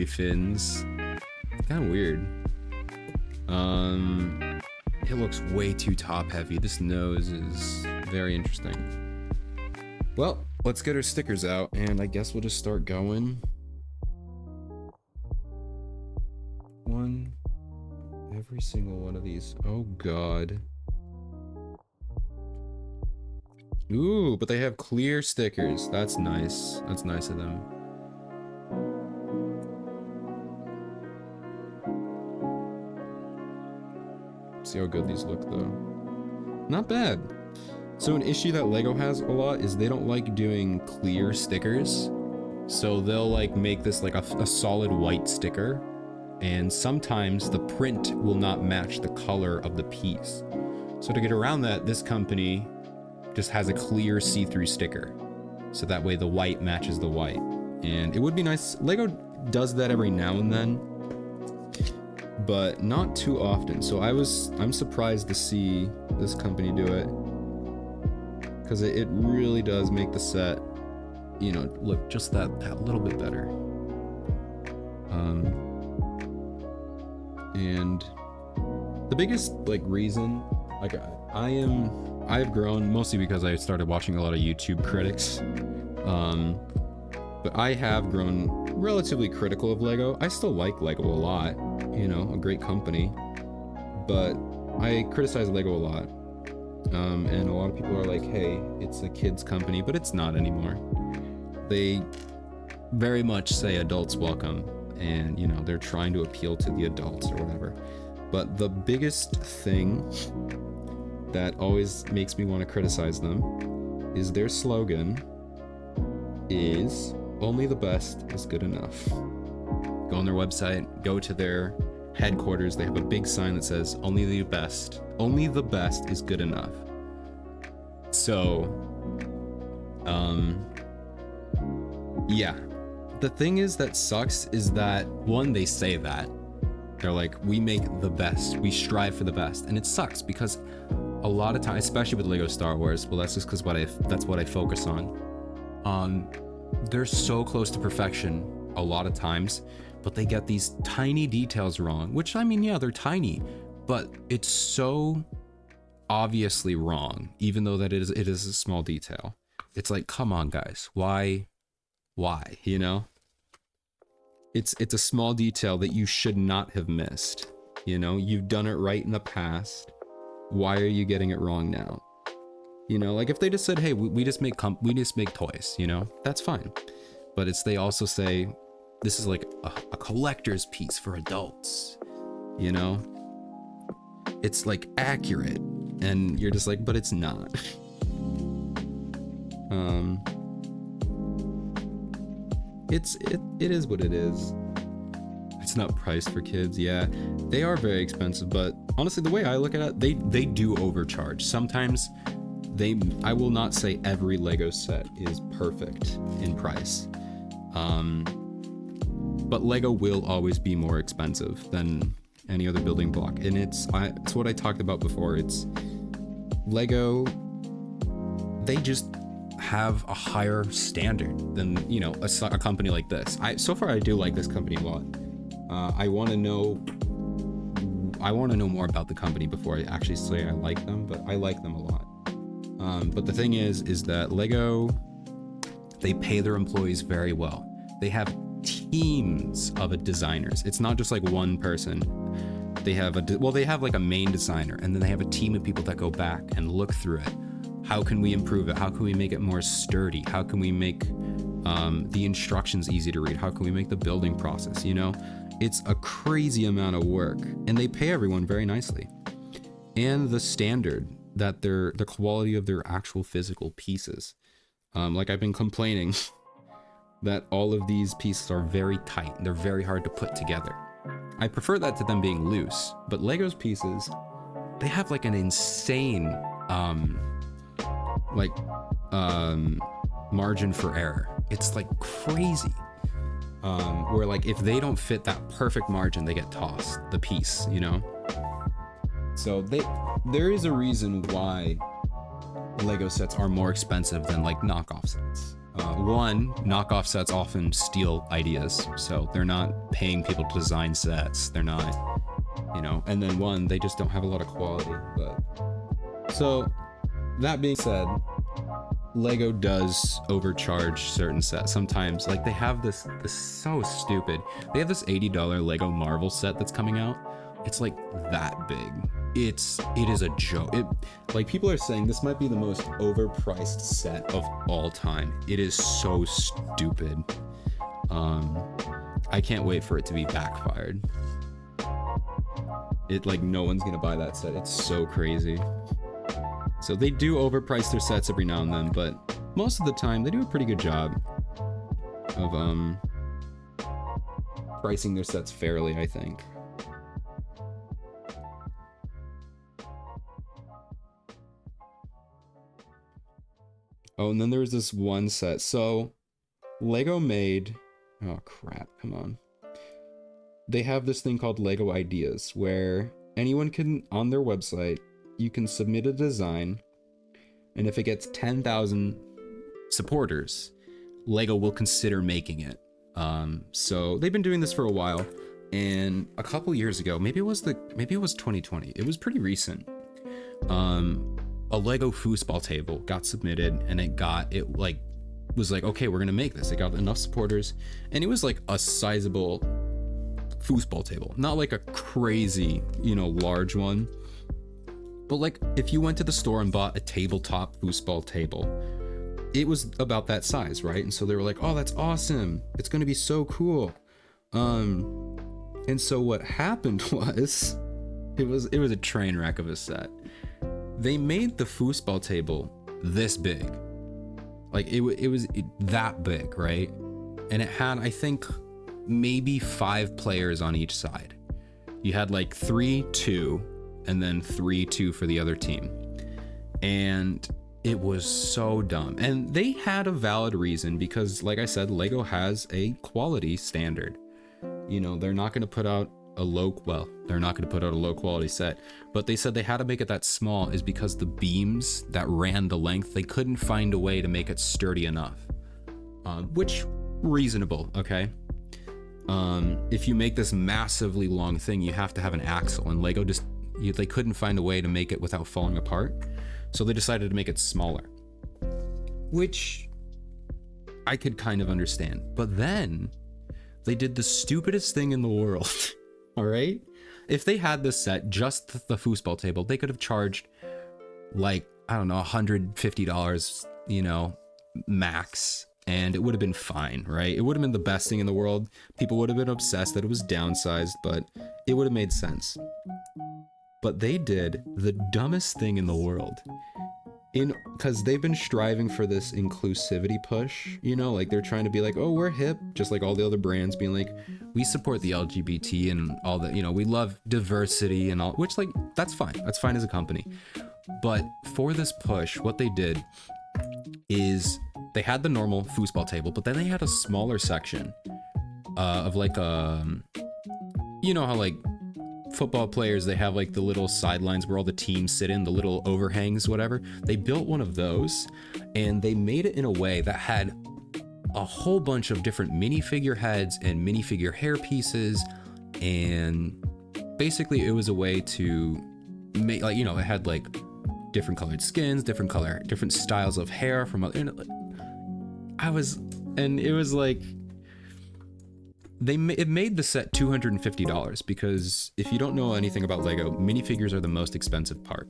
fins. It's kind of weird. It looks way too top heavy. This nose is very interesting. Well, let's get our stickers out, and I guess we'll just start going. Every single one of these. Oh god. Ooh, but they have clear stickers. That's nice. That's nice of them. See how good these look, though. Not bad. So an issue that LEGO has a lot is they don't like doing clear stickers. So they'll like make this like a solid white sticker. And sometimes the print will not match the color of the piece. So to get around that, this company just has a clear see-through sticker. So that way the white matches the white. And it would be nice. LEGO does that every now and then, but not too often. So I'm surprised to see this company do it, because it really does make the set, you know, look just that little bit better. And the biggest like reason, like I've grown mostly because I started watching a lot of YouTube critics. But I have grown relatively critical of LEGO. I still like LEGO a lot, you know, a great company, but I criticize LEGO a lot. And a lot of people are like, hey, it's a kids company, but it's not anymore. They very much say adults welcome. and you know, they're trying to appeal to the adults or whatever. But the biggest thing that always makes me want to criticize them is their slogan is only the best is good enough. Go on their website, go to their headquarters, they have a big sign that says only the best is good enough. So yeah, the thing is that sucks is that, one, they say that they're like, we make the best, we strive for the best, and it sucks because a lot of times, especially with Lego Star Wars, well, that's just because that's what I focus on. They're so close to perfection a lot of times, but they get these tiny details wrong, which, I mean, yeah, they're tiny, but it's so obviously wrong, even though that it is a small detail. It's like, come on, guys, why, you know? It's a small detail that you should not have missed, you know? You've done it right in the past. Why are you getting it wrong now? You know, like if they just said, hey, we just make toys, you know, that's fine. But they also say, this is like a collector's piece for adults, you know? It's like accurate, and you're just like, but it's not. It is what it is. It's not priced for kids. Yeah, they are very expensive, but honestly, the way I look at it, they do overcharge. Sometimes I will not say every Lego set is perfect in price. But Lego will always be more expensive than any other building block. And it's what I talked about before. It's Lego, they just have a higher standard than, you know, a company like this. So far I do like this company a lot. I want to know more about the company before I actually say I like them, but I like them a lot. But the thing is that Lego, they pay their employees very well. They have teams of designers. It's not just like one person. They have like a main designer, and then they have a team of people that go back and look through it. How can we improve it? How can we make it more sturdy? How can we make the instructions easy to read? How can we make the building process, you know? It's a crazy amount of work, and they pay everyone very nicely. And the standard that the quality of their actual physical pieces. Like I've been complaining that all of these pieces are very tight and they're very hard to put together. I prefer that to them being loose, but Lego's pieces, they have like an insane margin for error. It's like crazy. Where like if they don't fit that perfect margin, they get tossed, the piece, you know? So there is a reason why Lego sets are more expensive than like knockoff sets. One, knockoff sets often steal ideas, so they're not paying people to design sets. They're not, you know, and then one, they just don't have a lot of quality. But so that being said, Lego does overcharge certain sets sometimes. Like they have this so stupid. They have this $80 Lego Marvel set that's coming out. It's like that big. It is a joke. Like people are saying this might be the most overpriced set of all time. It is so stupid. I can't wait for it to be backfired. Like no one's gonna buy that set. It's so crazy. So they do overprice their sets every now and then, but most of the time they do a pretty good job of pricing their sets fairly, I think. Oh, and then there was this one set. So Lego made, oh crap, come on. They have this thing called Lego Ideas where anyone can, on their website, you can submit a design, and if it gets 10,000 supporters, Lego will consider making it. So they've been doing this for a while, and a couple years ago, maybe it was 2020. It was pretty recent. A Lego foosball table got submitted, and was like, okay, we're gonna make this. It got enough supporters, and it was like a sizable foosball table, not like a crazy, you know, large one. But like if you went to the store and bought a tabletop foosball table, it was about that size, right? And so they were like, oh, that's awesome. It's going to be so cool. And so what happened was, it was a train wreck of a set. They made the foosball table this big. Like it was that big, right? And it had, I think, maybe 5 players on each side. You had like 3, 2, and then 3, 2 for the other team. And it was so dumb. And they had a valid reason because, like I said, Lego has a quality standard. You know, they're not going to put out they're not going to put out a low quality set, but they said they had to make it that small is because the beams that ran the length, they couldn't find a way to make it sturdy enough. Which, reasonable, okay? If you make this massively long thing, you have to have an axle, and Lego they couldn't find a way to make it without falling apart. So they decided to make it smaller, which I could kind of understand. But then they did the stupidest thing in the world. All right? If they had this set, just the foosball table, they could have charged like, I don't know, $150, you know, max, and it would have been fine, right? It would have been the best thing in the world. People would have been obsessed that it was downsized, but it would have made sense. But they did the dumbest thing in the world. Because they've been striving for this inclusivity push, you know, like they're trying to be like, oh, we're hip, just like all the other brands being like, we support the LGBT and all that, you know, we love diversity and all, which, like, that's fine as a company. But for this push, what they did is they had the normal foosball table, but then they had a smaller section of like, you know how like football players, they have like the little sidelines where all the teams sit in, the little overhangs, whatever. They built one of those and they made it in a way that had a whole bunch of different minifigure heads and minifigure hair pieces, and basically it was a way to make, like, you know, it had like different colored skins, different styles of hair from other, and it was like, it made the set $250 because if you don't know anything about Lego, minifigures are the most expensive part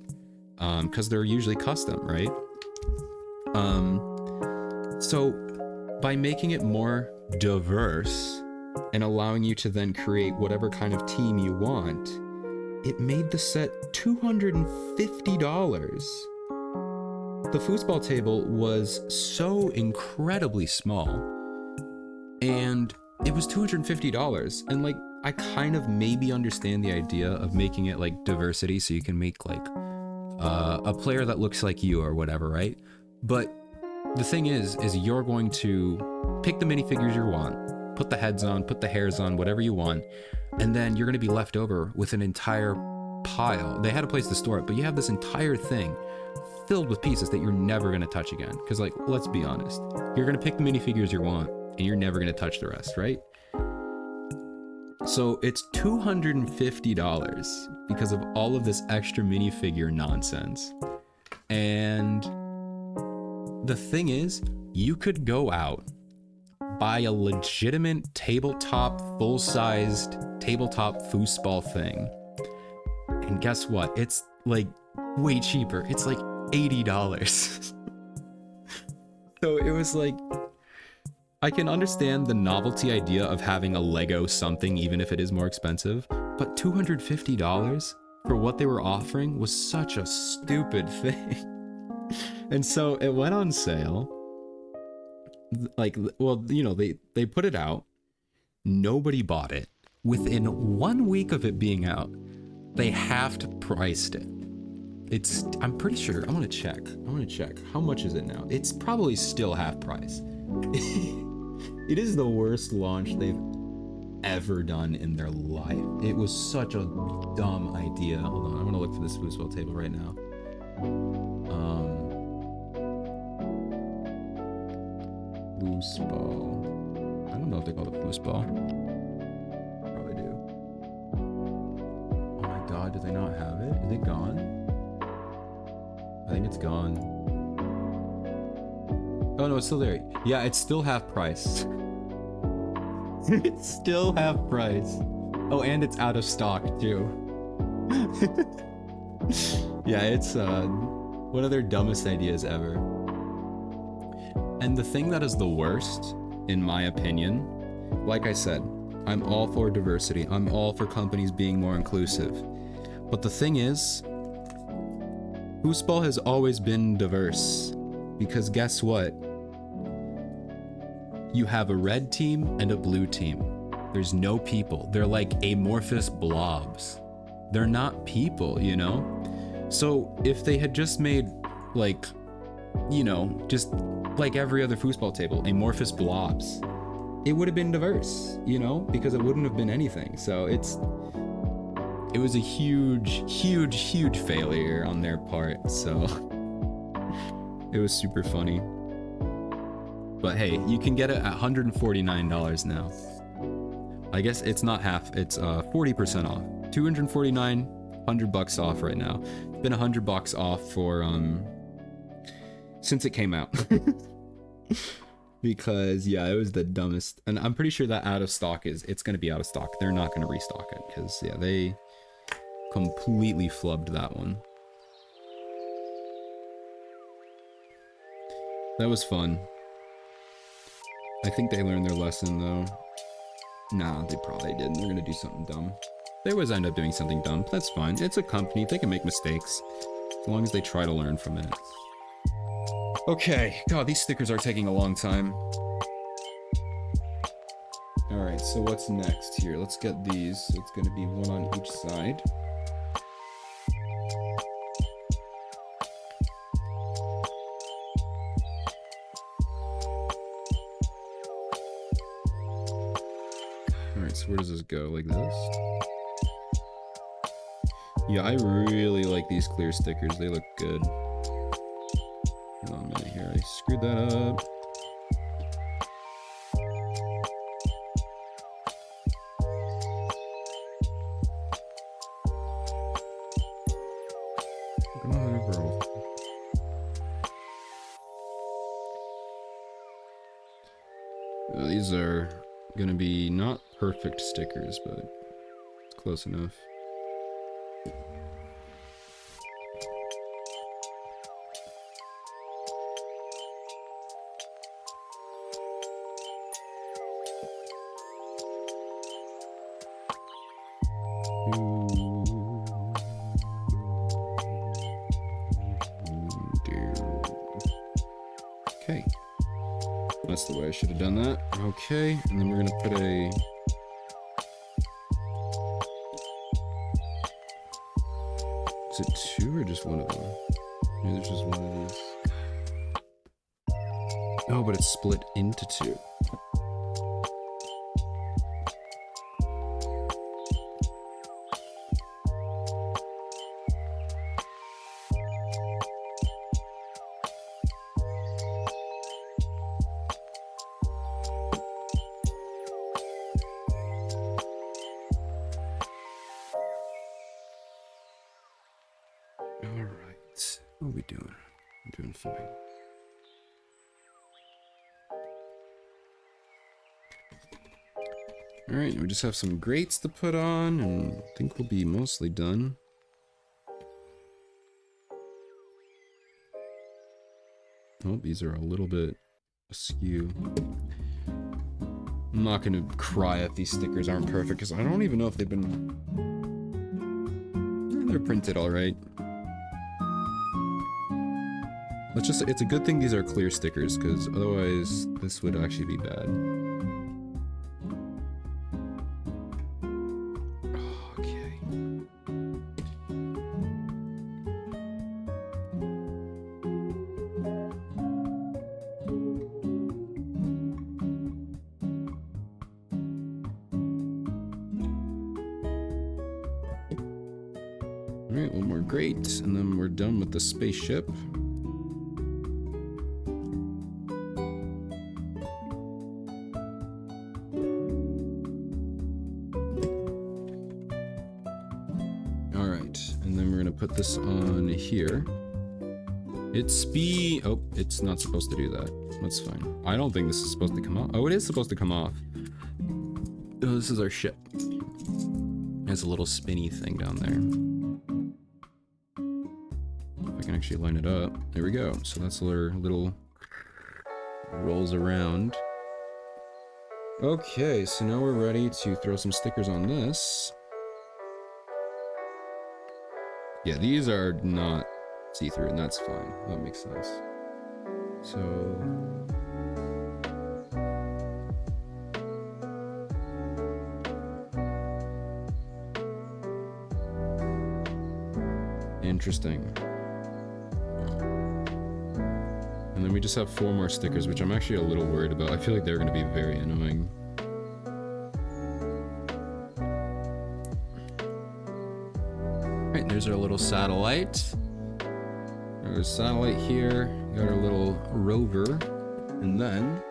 because they're usually custom, right? So by making it more diverse and allowing you to then create whatever kind of team you want, it made the set $250. The foosball table was so incredibly small, and it was $250. And like, I kind of maybe understand the idea of making it like diversity, so you can make like a player that looks like you or whatever, right? But the thing is you're going to pick the minifigures you want, put the heads on, put the hairs on, whatever you want, and then you're going to be left over with an entire pile. They had a place to store it, but you have this entire thing filled with pieces that you're never going to touch again. Because, like, let's be honest, you're going to pick the minifigures you want, and you're never going to touch the rest, right? So it's $250 because of all of this extra minifigure nonsense. And the thing is, you could go out, buy a legitimate tabletop, full-sized tabletop foosball thing, and guess what? It's like way cheaper. It's like $80. So it was like, I can understand the novelty idea of having a Lego something, even if it is more expensive, but $250 for what they were offering was such a stupid thing. And so it went on sale. Like, well, you know, they put it out. Nobody bought it. Within 1 week of it being out, they half-priced it. I'm pretty sure, I'm gonna check. How much is it now? It's probably still half price. It is the worst launch they've ever done in their life. It was such a dumb idea. Hold on, I'm gonna look for this foosball table right now. Foosball. I don't know if they call it foosball. Probably do. Oh my god, do they not have it? Is it gone? I think it's gone. Oh no, it's still there. Yeah, it's still half price. It's still half price. Oh, and it's out of stock too. Yeah, it's one of their dumbest ideas ever. And the thing that is the worst, in my opinion, like I said, I'm all for diversity. I'm all for companies being more inclusive. But the thing is, foosball has always been diverse. Because guess what? You have a red team and a blue team. There's no people. They're like amorphous blobs. They're not people, you know? So if they had just made like, you know, just like every other foosball table, amorphous blobs, it would have been diverse, you know, because it wouldn't have been anything. So it was a huge failure on their part. So it was super funny. But hey, you can get it at $149 now. I guess it's not half, it's 40% off. $249, $100 off right now. It's been $100 off for since it came out. Because yeah, it was the dumbest, and I'm pretty sure that it's gonna be out of stock. They're not gonna restock it because yeah, they completely flubbed that one. That was fun. I think they learned their lesson though. Nah, they probably didn't. They're gonna do something dumb. They always end up doing something dumb. But that's fine. It's a company. They can make mistakes as long as they try to learn from it. Okay. God, these stickers are taking a long time. Alright, so what's next here? Let's get these. So it's going to be one on each side. Alright, so where does this go? Like this? Yeah, I really like these clear stickers. They look good. Hold on a minute here. I screwed that up. Come on, bro. These are gonna be not perfect stickers, but it's close enough. Okay. That's the way I should have done that. Okay, and then we're gonna put a... Is it two or just one of them? Maybe there's just one of these. Oh, but it's split into two. Alright, what are we doing? I'm doing fine. Alright, we just have some grates to put on, and I think we'll be mostly done. Oh, these are a little bit askew. I'm not gonna cry if these stickers aren't perfect, because I don't even know if they've been... They're printed alright. Let's just, it's a good thing these are clear stickers, because otherwise this would actually be bad. Okay. Alright, one more grate, and then we're done with the spaceship. Put this on here. It's speed. Oh, it's not supposed to do that. That's fine. I don't think this is supposed to come off. Oh, it is supposed to come off. Oh, this is our ship. It has a little spinny thing down there. If I can actually line it up. There we go. So that's our little rolls around. Okay, so now we're ready to throw some stickers on this. Yeah, these are not see-through, and that's fine. That makes sense. So... interesting. And then we just have 4 more stickers, which I'm actually a little worried about. I feel like they're going to be very annoying. Alright, there's our little satellite. There's a satellite here. We got our little rover. And then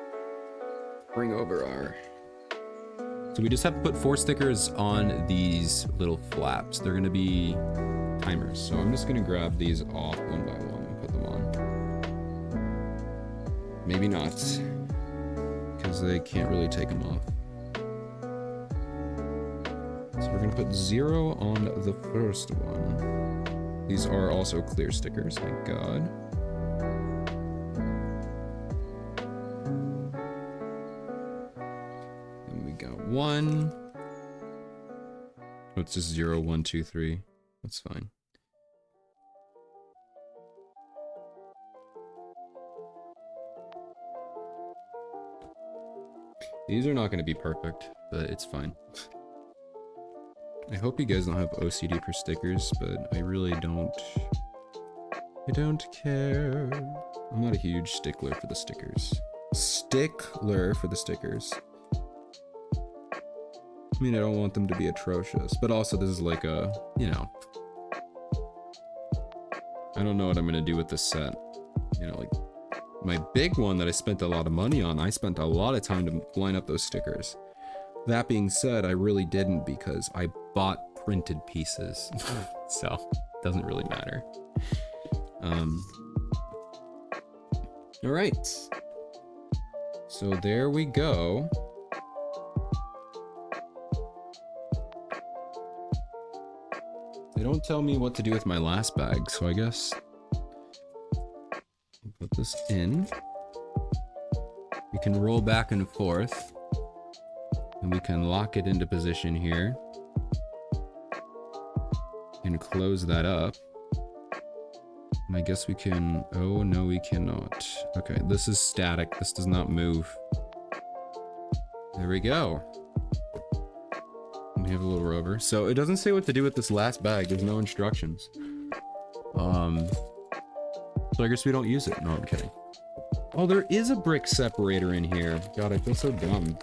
bring over our... So we just have to put 4 stickers on these little flaps. They're going to be timers. So I'm just going to grab these off one by one and put them on. Maybe not, because they can't really take them off. So we're going to put 0 on the first one. These are also clear stickers, thank God. Then we got 1. Oh, it's just 0, 1, 2, 3. That's fine. These are not going to be perfect, but it's fine. I hope you guys don't have OCD for stickers, but I really don't. I don't care. I'm not a huge stickler for the stickers. Stickler for the stickers. I mean, I don't want them to be atrocious, but also this is like a, you know. I don't know what I'm going to do with this set. You know, like, my big one that I spent a lot of money on, I spent a lot of time to line up those stickers. That being said, I really didn't because I bought printed pieces. So, it doesn't really matter. Alright. So there we go. They don't tell me what to do with my last bag, so I guess I'll put this in. We can roll back and forth. And we can lock it into position here. And close that up. And I guess we can... oh, no, we cannot. Okay, this is static. This does not move. There we go. We have a little rover. So it doesn't say what to do with this last bag. There's no instructions. So I guess we don't use it. No, I'm kidding. Oh, there is a brick separator in here. God, I feel so dumb.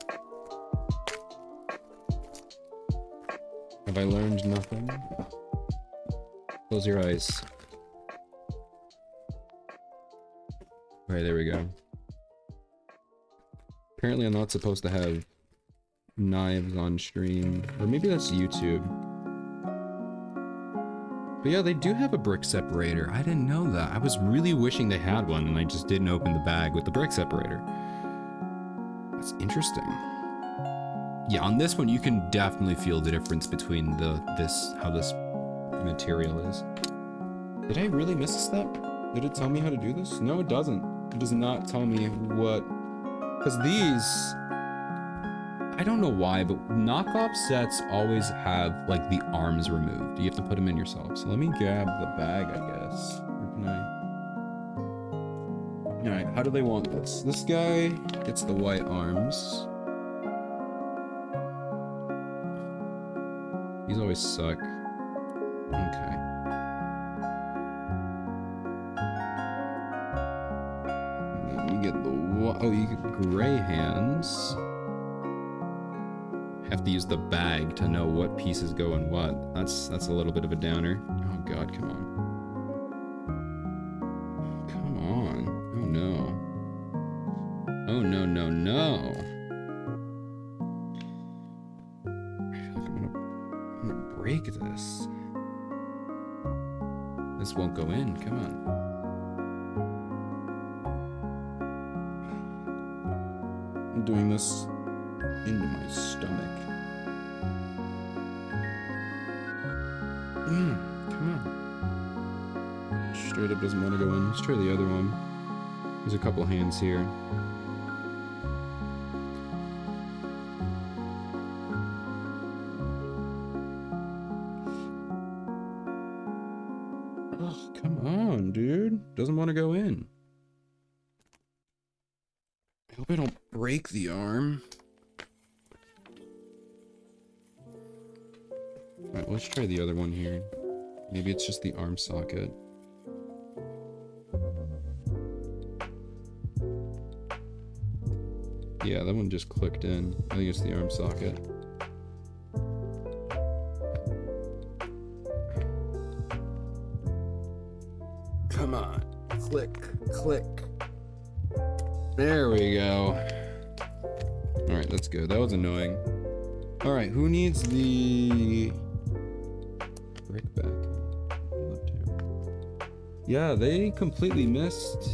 Have I learned nothing? Close your eyes. Alright, there we go. Apparently I'm not supposed to have knives on stream. Or maybe that's YouTube. But yeah, they do have a brick separator. I didn't know that. I was really wishing they had one and I just didn't open the bag with the brick separator. That's interesting. Yeah, on this one you can definitely feel the difference between how this material is. Did I really miss a step? Did it tell me how to do this? No, it doesn't. It does not tell me what... because these... I don't know why, but knockoff sets always have, like, the arms removed. You have to put them in yourself. So let me grab the bag, I guess. Or can I... Alright, how do they want this? This guy gets the white arms. These always suck. Okay. You get the... oh, you get gray hands. Have to use the bag to know what pieces go in what. That's a little bit of a downer. Oh god, come on. Come on. Oh no. Oh no, no, no. I feel like I'm gonna break this. This won't go in, come on. I'm doing this into my stomach. Come on. Straight up doesn't want to go in. Let's try the other one. There's a couple hands here. Oh, come on, dude. Doesn't want to go in. I hope I don't break the arm. Alright, let's try the other one here. Maybe it's just the arm socket. Yeah, that one just clicked in. I think it's the arm socket. Come on. Click, click. There we go. Alright, that's good. That was annoying. Alright, who needs the brick back? Yeah, they completely missed.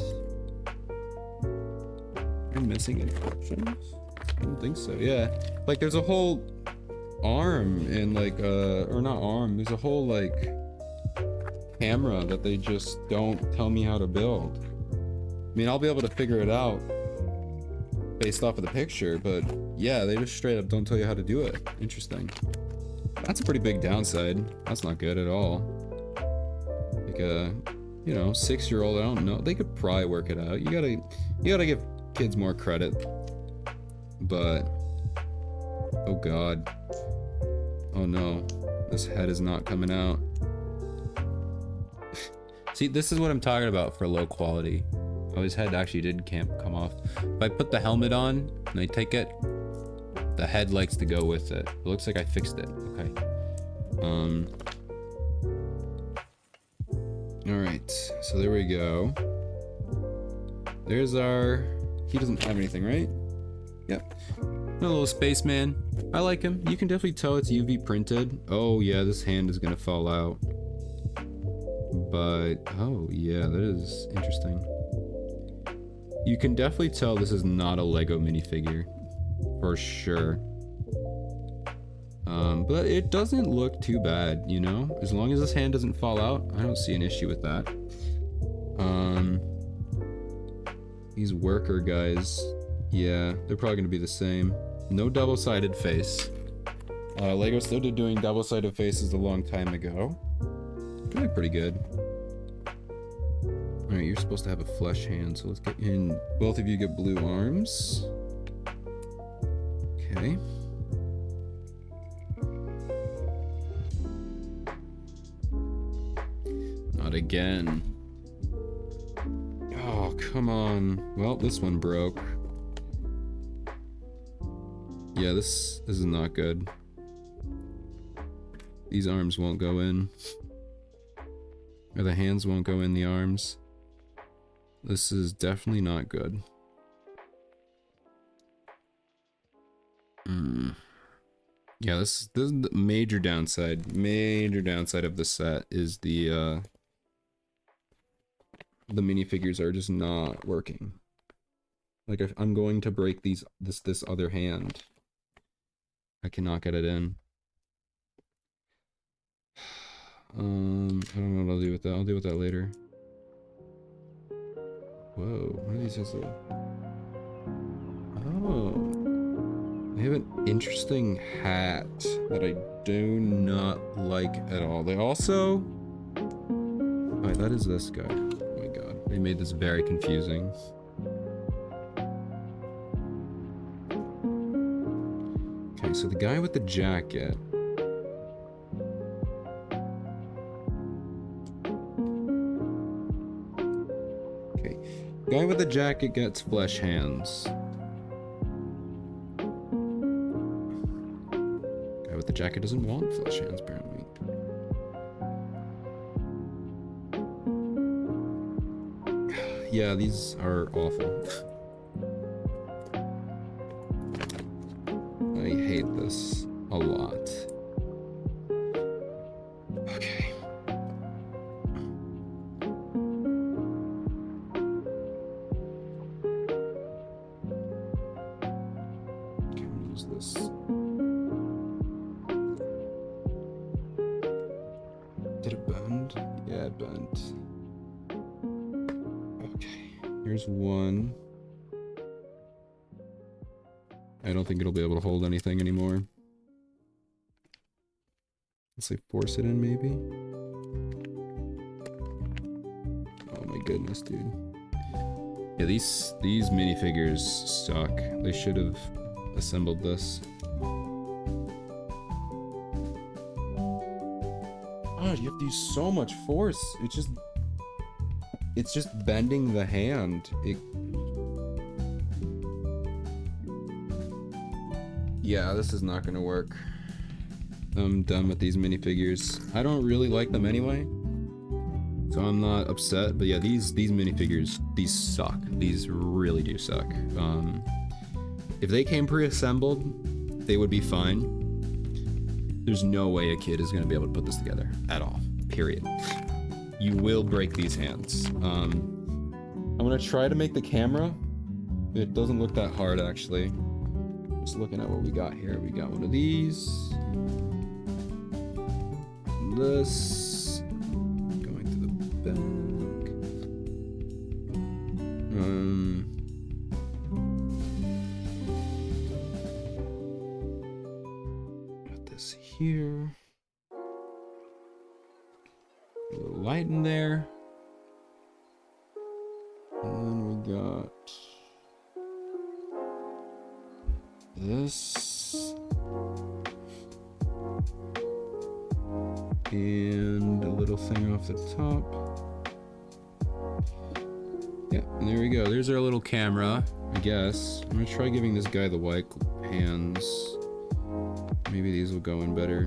I'm missing any options? I don't think so. Yeah, like there's a whole arm and like or not arm. There's a whole like camera that they just don't tell me how to build. I mean, I'll be able to figure it out based off of the picture, but yeah, they just straight up don't tell you how to do it. Interesting. That's a pretty big downside. That's not good at all. Like you know, 6-year-old, I don't know. They could probably work it out. You gotta give kids more credit. But oh god. Oh no. This head is not coming out. See, this is what I'm talking about for low quality. Oh, his head actually did come off. If I put the helmet on and I take it, the head likes to go with it. It looks like I fixed it. Okay. Alright, so there we go. There's our... He doesn't have anything, right? Yep. A little spaceman. I like him. You can definitely tell it's UV printed. Oh yeah, this hand is gonna fall out. But, oh yeah, that is interesting. You can definitely tell this is not a Lego minifigure. For sure. But it doesn't look too bad, you know? As long as this hand doesn't fall out, I don't see an issue with that. These worker guys, yeah, they're probably gonna be the same. No double-sided face. Lego started doing double-sided faces a long time ago. Doing pretty good. Alright, you're supposed to have a flesh hand, so let's get in. Both of you get blue arms. Okay. Not again. Oh, come on. Well, this one broke. Yeah, this is not good. These arms won't go in. Or the hands won't go in the arms. This is definitely not good. Yeah, this is the major downside. Major downside of the set is the minifigures are just not working. Like if I'm going to break this other hand, I cannot get it in. I don't know what I'll do with that. I'll deal with that later. Whoa, what are these guys? Oh. They have an interesting hat that I do not like at all. They also... Oh, that is this guy. Oh my god. They made this very confusing. Okay, so the guy with the jacket... Okay. Guy with the jacket gets flesh hands. The jacket doesn't want flesh hands, apparently. Yeah, these are awful. I hate this a lot. Okay. Okay, what is this? Did it bend? Yeah, it bent. Okay, here's one. I don't think it'll be able to hold anything anymore. Let's like force it in maybe. goodness, dude. Yeah, these minifigures suck. They should have assembled this. God, you have to use so much force. It's just bending the hand. Yeah, this is not gonna work. I'm done with these minifigures. I don't really like them anyway, so I'm not upset. But yeah, these minifigures, these suck. These really do suck. If they came pre-assembled, they would be fine. There's no way a kid is gonna be able to put this together at all. Period. You will break these hands. I'm gonna try to make the camera. It doesn't look that hard actually. Just looking at what we got here. We got one of these. This. Going to the back. Got this here. A little light in there. And then we got this. And a little thing off the top. Yeah, and there we go. There's our little camera, I guess. I'm gonna try giving this guy the white hands. Maybe these will go in better.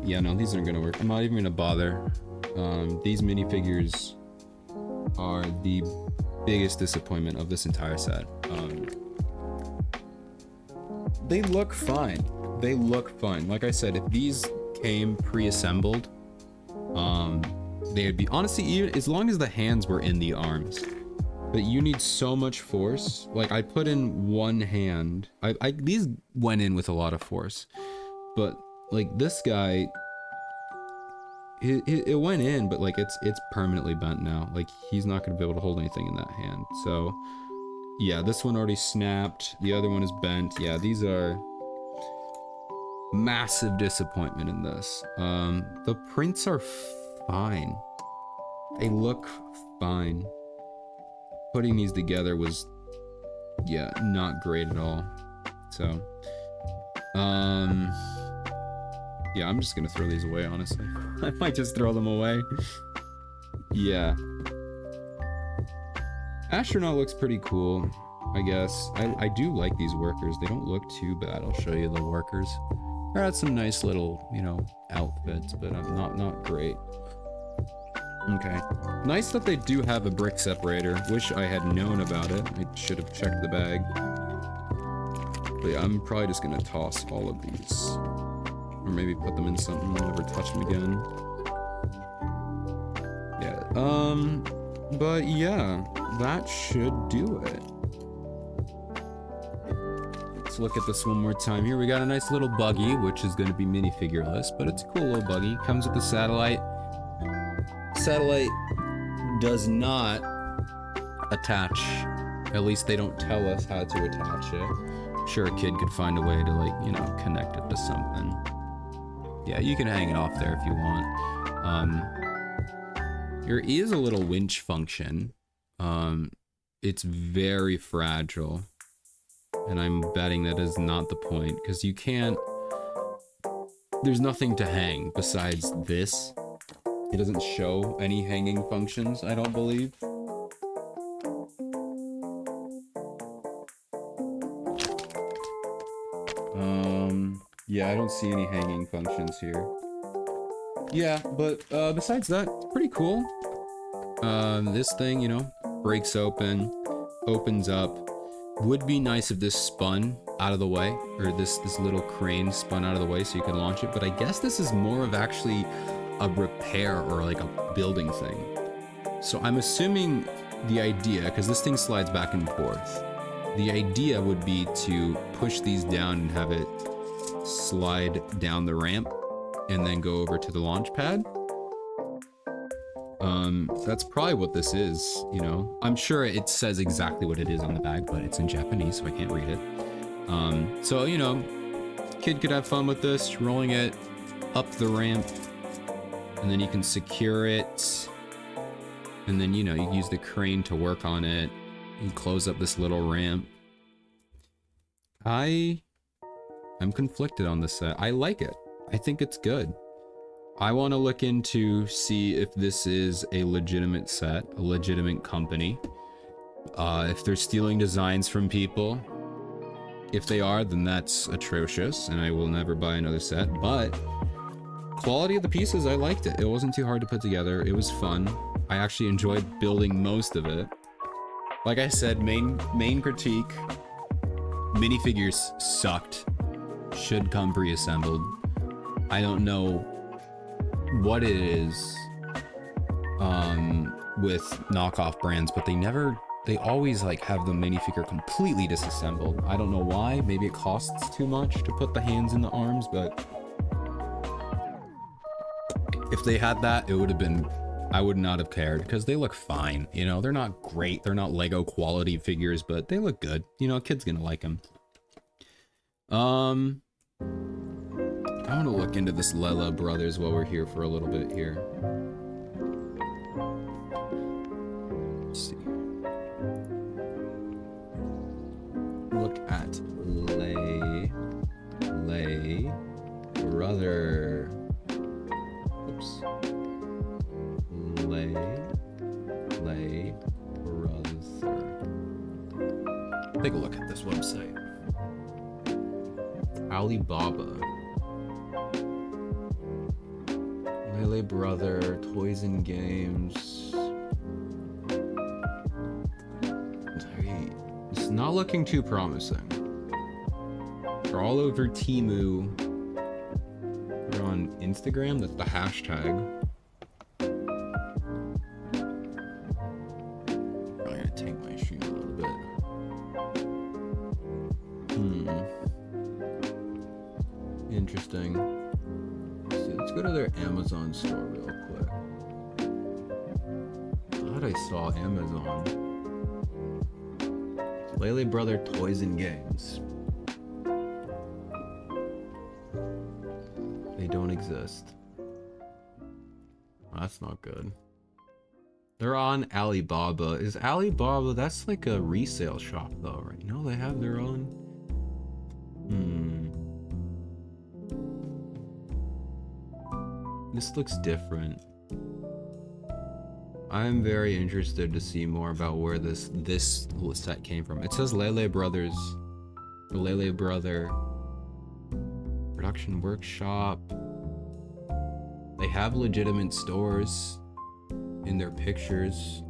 Yeah, no, these aren't gonna work. I'm not even gonna bother. These minifigures are the biggest disappointment of this entire set. They look fine. They look fine. Like I said, if these came pre-assembled, they would be, honestly, even as long as the hands were in the arms. But you need so much force. Like, I put in one hand. These went in with a lot of force. But like this guy, it went in, but like it's permanently bent now. Like, he's not gonna be able to hold anything in that hand. So yeah, this one already snapped. The other one is bent. Yeah, these are massive disappointment in this. The prints are fine. They look fine. Putting these together was, yeah, not great at all. So, yeah, I'm just gonna throw these away, honestly. I might just throw them away. Yeah. Astronaut looks pretty cool, I guess. I do like these workers. They don't look too bad. I'll show you the workers. They're at some nice little, you know, outfits, but not great. Okay. Nice that they do have a brick separator. Wish I had known about it. I should have checked the bag. But yeah, I'm probably just gonna toss all of these. Or maybe put them in something, never touch them again. Yeah, but yeah, that should do it. Let's look at this one more time here. We got a nice little buggy, which is gonna be minifigureless, but it's a cool little buggy. Comes with the satellite. Satellite does not attach. At least they don't tell us how to attach it. Sure, a kid could find a way to, like, you know, connect it to something. Yeah, you can hang it off there if you want. There is a little winch function. It's very fragile. And I'm betting that is not the point, because you can't... There's nothing to hang besides this. It doesn't show any hanging functions, I don't believe. Yeah, I don't see any hanging functions here. Yeah, but besides that, pretty cool. This thing, you know, breaks open, opens up. Would be nice if this spun out of the way, or this little crane spun out of the way so you can launch it, but I guess this is more of actually a repair or like a building thing. So I'm assuming the idea, because this thing slides back and forth, the idea would be to push these down and have it slide down the ramp and then go over to the launch pad. That's probably what this is, you know. I'm sure it says exactly what it is on the bag, but it's in Japanese, so I can't read it. So, you know, kid could have fun with this, rolling it, up the ramp, and then you can secure it, and then, you know, you use the crane to work on it. You close up this little ramp. I'm conflicted on this set. I like it. I think it's good. I want to look into see if this is a legitimate set, a legitimate company. If they're stealing designs from people. If they are, then that's atrocious, and I will never buy another set. But quality of the pieces, I liked it. It wasn't too hard to put together. It was fun. I actually enjoyed building most of it. Like I said, main critique, minifigures sucked. Should come pre-assembled. I don't know what it is with knockoff brands, but they always like have the minifigure completely disassembled. I don't know why. Maybe it costs too much to put the hands in the arms, but if they had that, it would have been, I would not have cared, because they look fine. You know, they're not great. They're not Lego quality figures, but they look good. You know, a kid's gonna like them. I want to look into this Lela Brothers while we're here for a little bit here. Let's see. Look at Lay Brother. Oops. Lay Brother. Take a look at this website. Alibaba. Lele Brother, Toys and Games. It's not looking too promising. They're all over Temu. They're on Instagram, that's the hashtag. Probably gonna take my shoe a little bit. Interesting. Let's go to their Amazon store real quick. Thought I saw Amazon. Lele Brother Toys and Games. They don't exist. Well, that's not good. They're on Alibaba. Is Alibaba, that's like a resale shop though, right? No, they have their own. This looks different. I'm very interested to see more about where this set came from. It says Lele Brothers, the Lele Brother Production Workshop. They have legitimate stores in their pictures.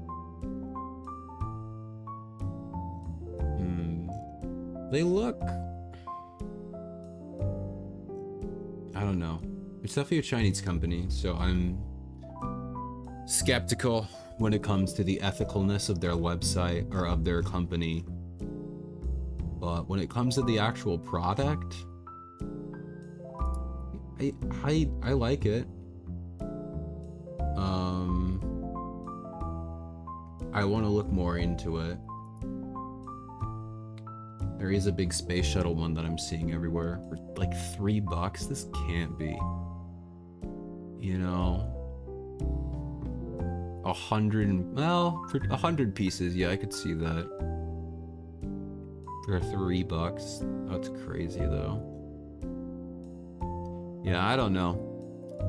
They look, I don't know. It's definitely a Chinese company, so I'm skeptical when it comes to the ethicalness of their website or of their company. But when it comes to the actual product, I like it. I want to look more into it. There is a big space shuttle one that I'm seeing everywhere for like $3. This can't be. You know, 100, well, for 100 pieces, yeah, I could see that. For $3, that's crazy though. Yeah, I don't know.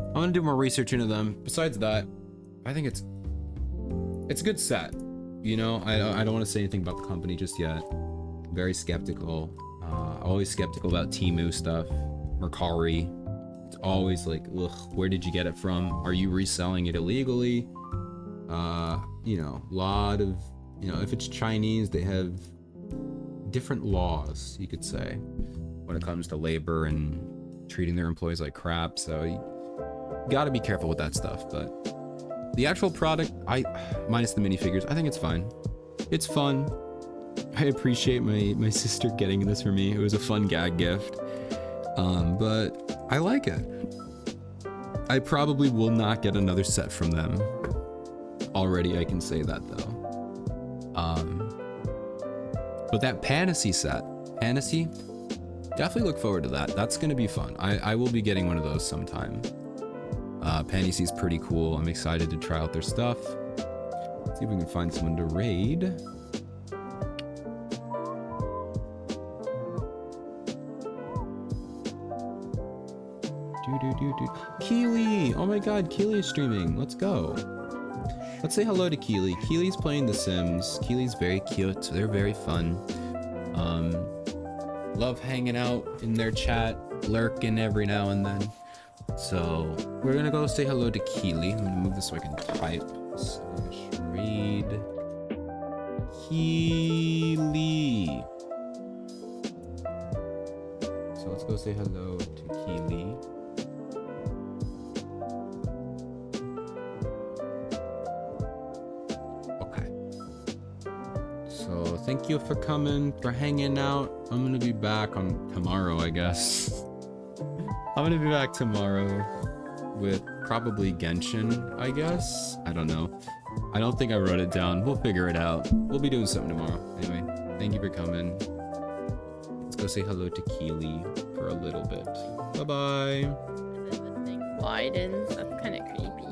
I'm gonna do more research into them. Besides that, I think it's a good set. You know, I don't want to say anything about the company just yet. Very skeptical. Always skeptical about Temu stuff, Mercari. It's always like, ugh, where did you get it from? Are you reselling it illegally? You know, a lot of, you know, if it's Chinese, they have different laws, you could say, when it comes to labor and treating their employees like crap. So you gotta be careful with that stuff. But the actual product, minus the minifigures, I think it's fine. It's fun. I appreciate my sister getting this for me. It was a fun gag gift. But I like it. I probably will not get another set from them. Already I can say that though. But that Panacea set, Panacea? definitely look forward to that. That's gonna be fun. I will be getting one of those sometime. Pandysea's pretty cool. I'm excited to try out their stuff. See if we can find someone to raid. Keely! Oh my god, Keely is streaming. Let's go. Let's say hello to Keely. Keely's playing The Sims. Keely's very cute. They're very fun. Love hanging out in their chat, lurking every now and then. So we're gonna go say hello to Keely. I'm gonna move this so I can type. /read Keely. So let's go say hello to Keely. Okay. So thank you for coming, for hanging out. I'm gonna be back on tomorrow, I guess. I'm gonna be back tomorrow with probably Genshin, I guess. I don't know. I don't think I wrote it down. We'll figure it out. We'll be doing something tomorrow. Anyway, thank you for coming. Let's go say hello to Keely for a little bit. Bye-bye. Widens. That's kind of creepy.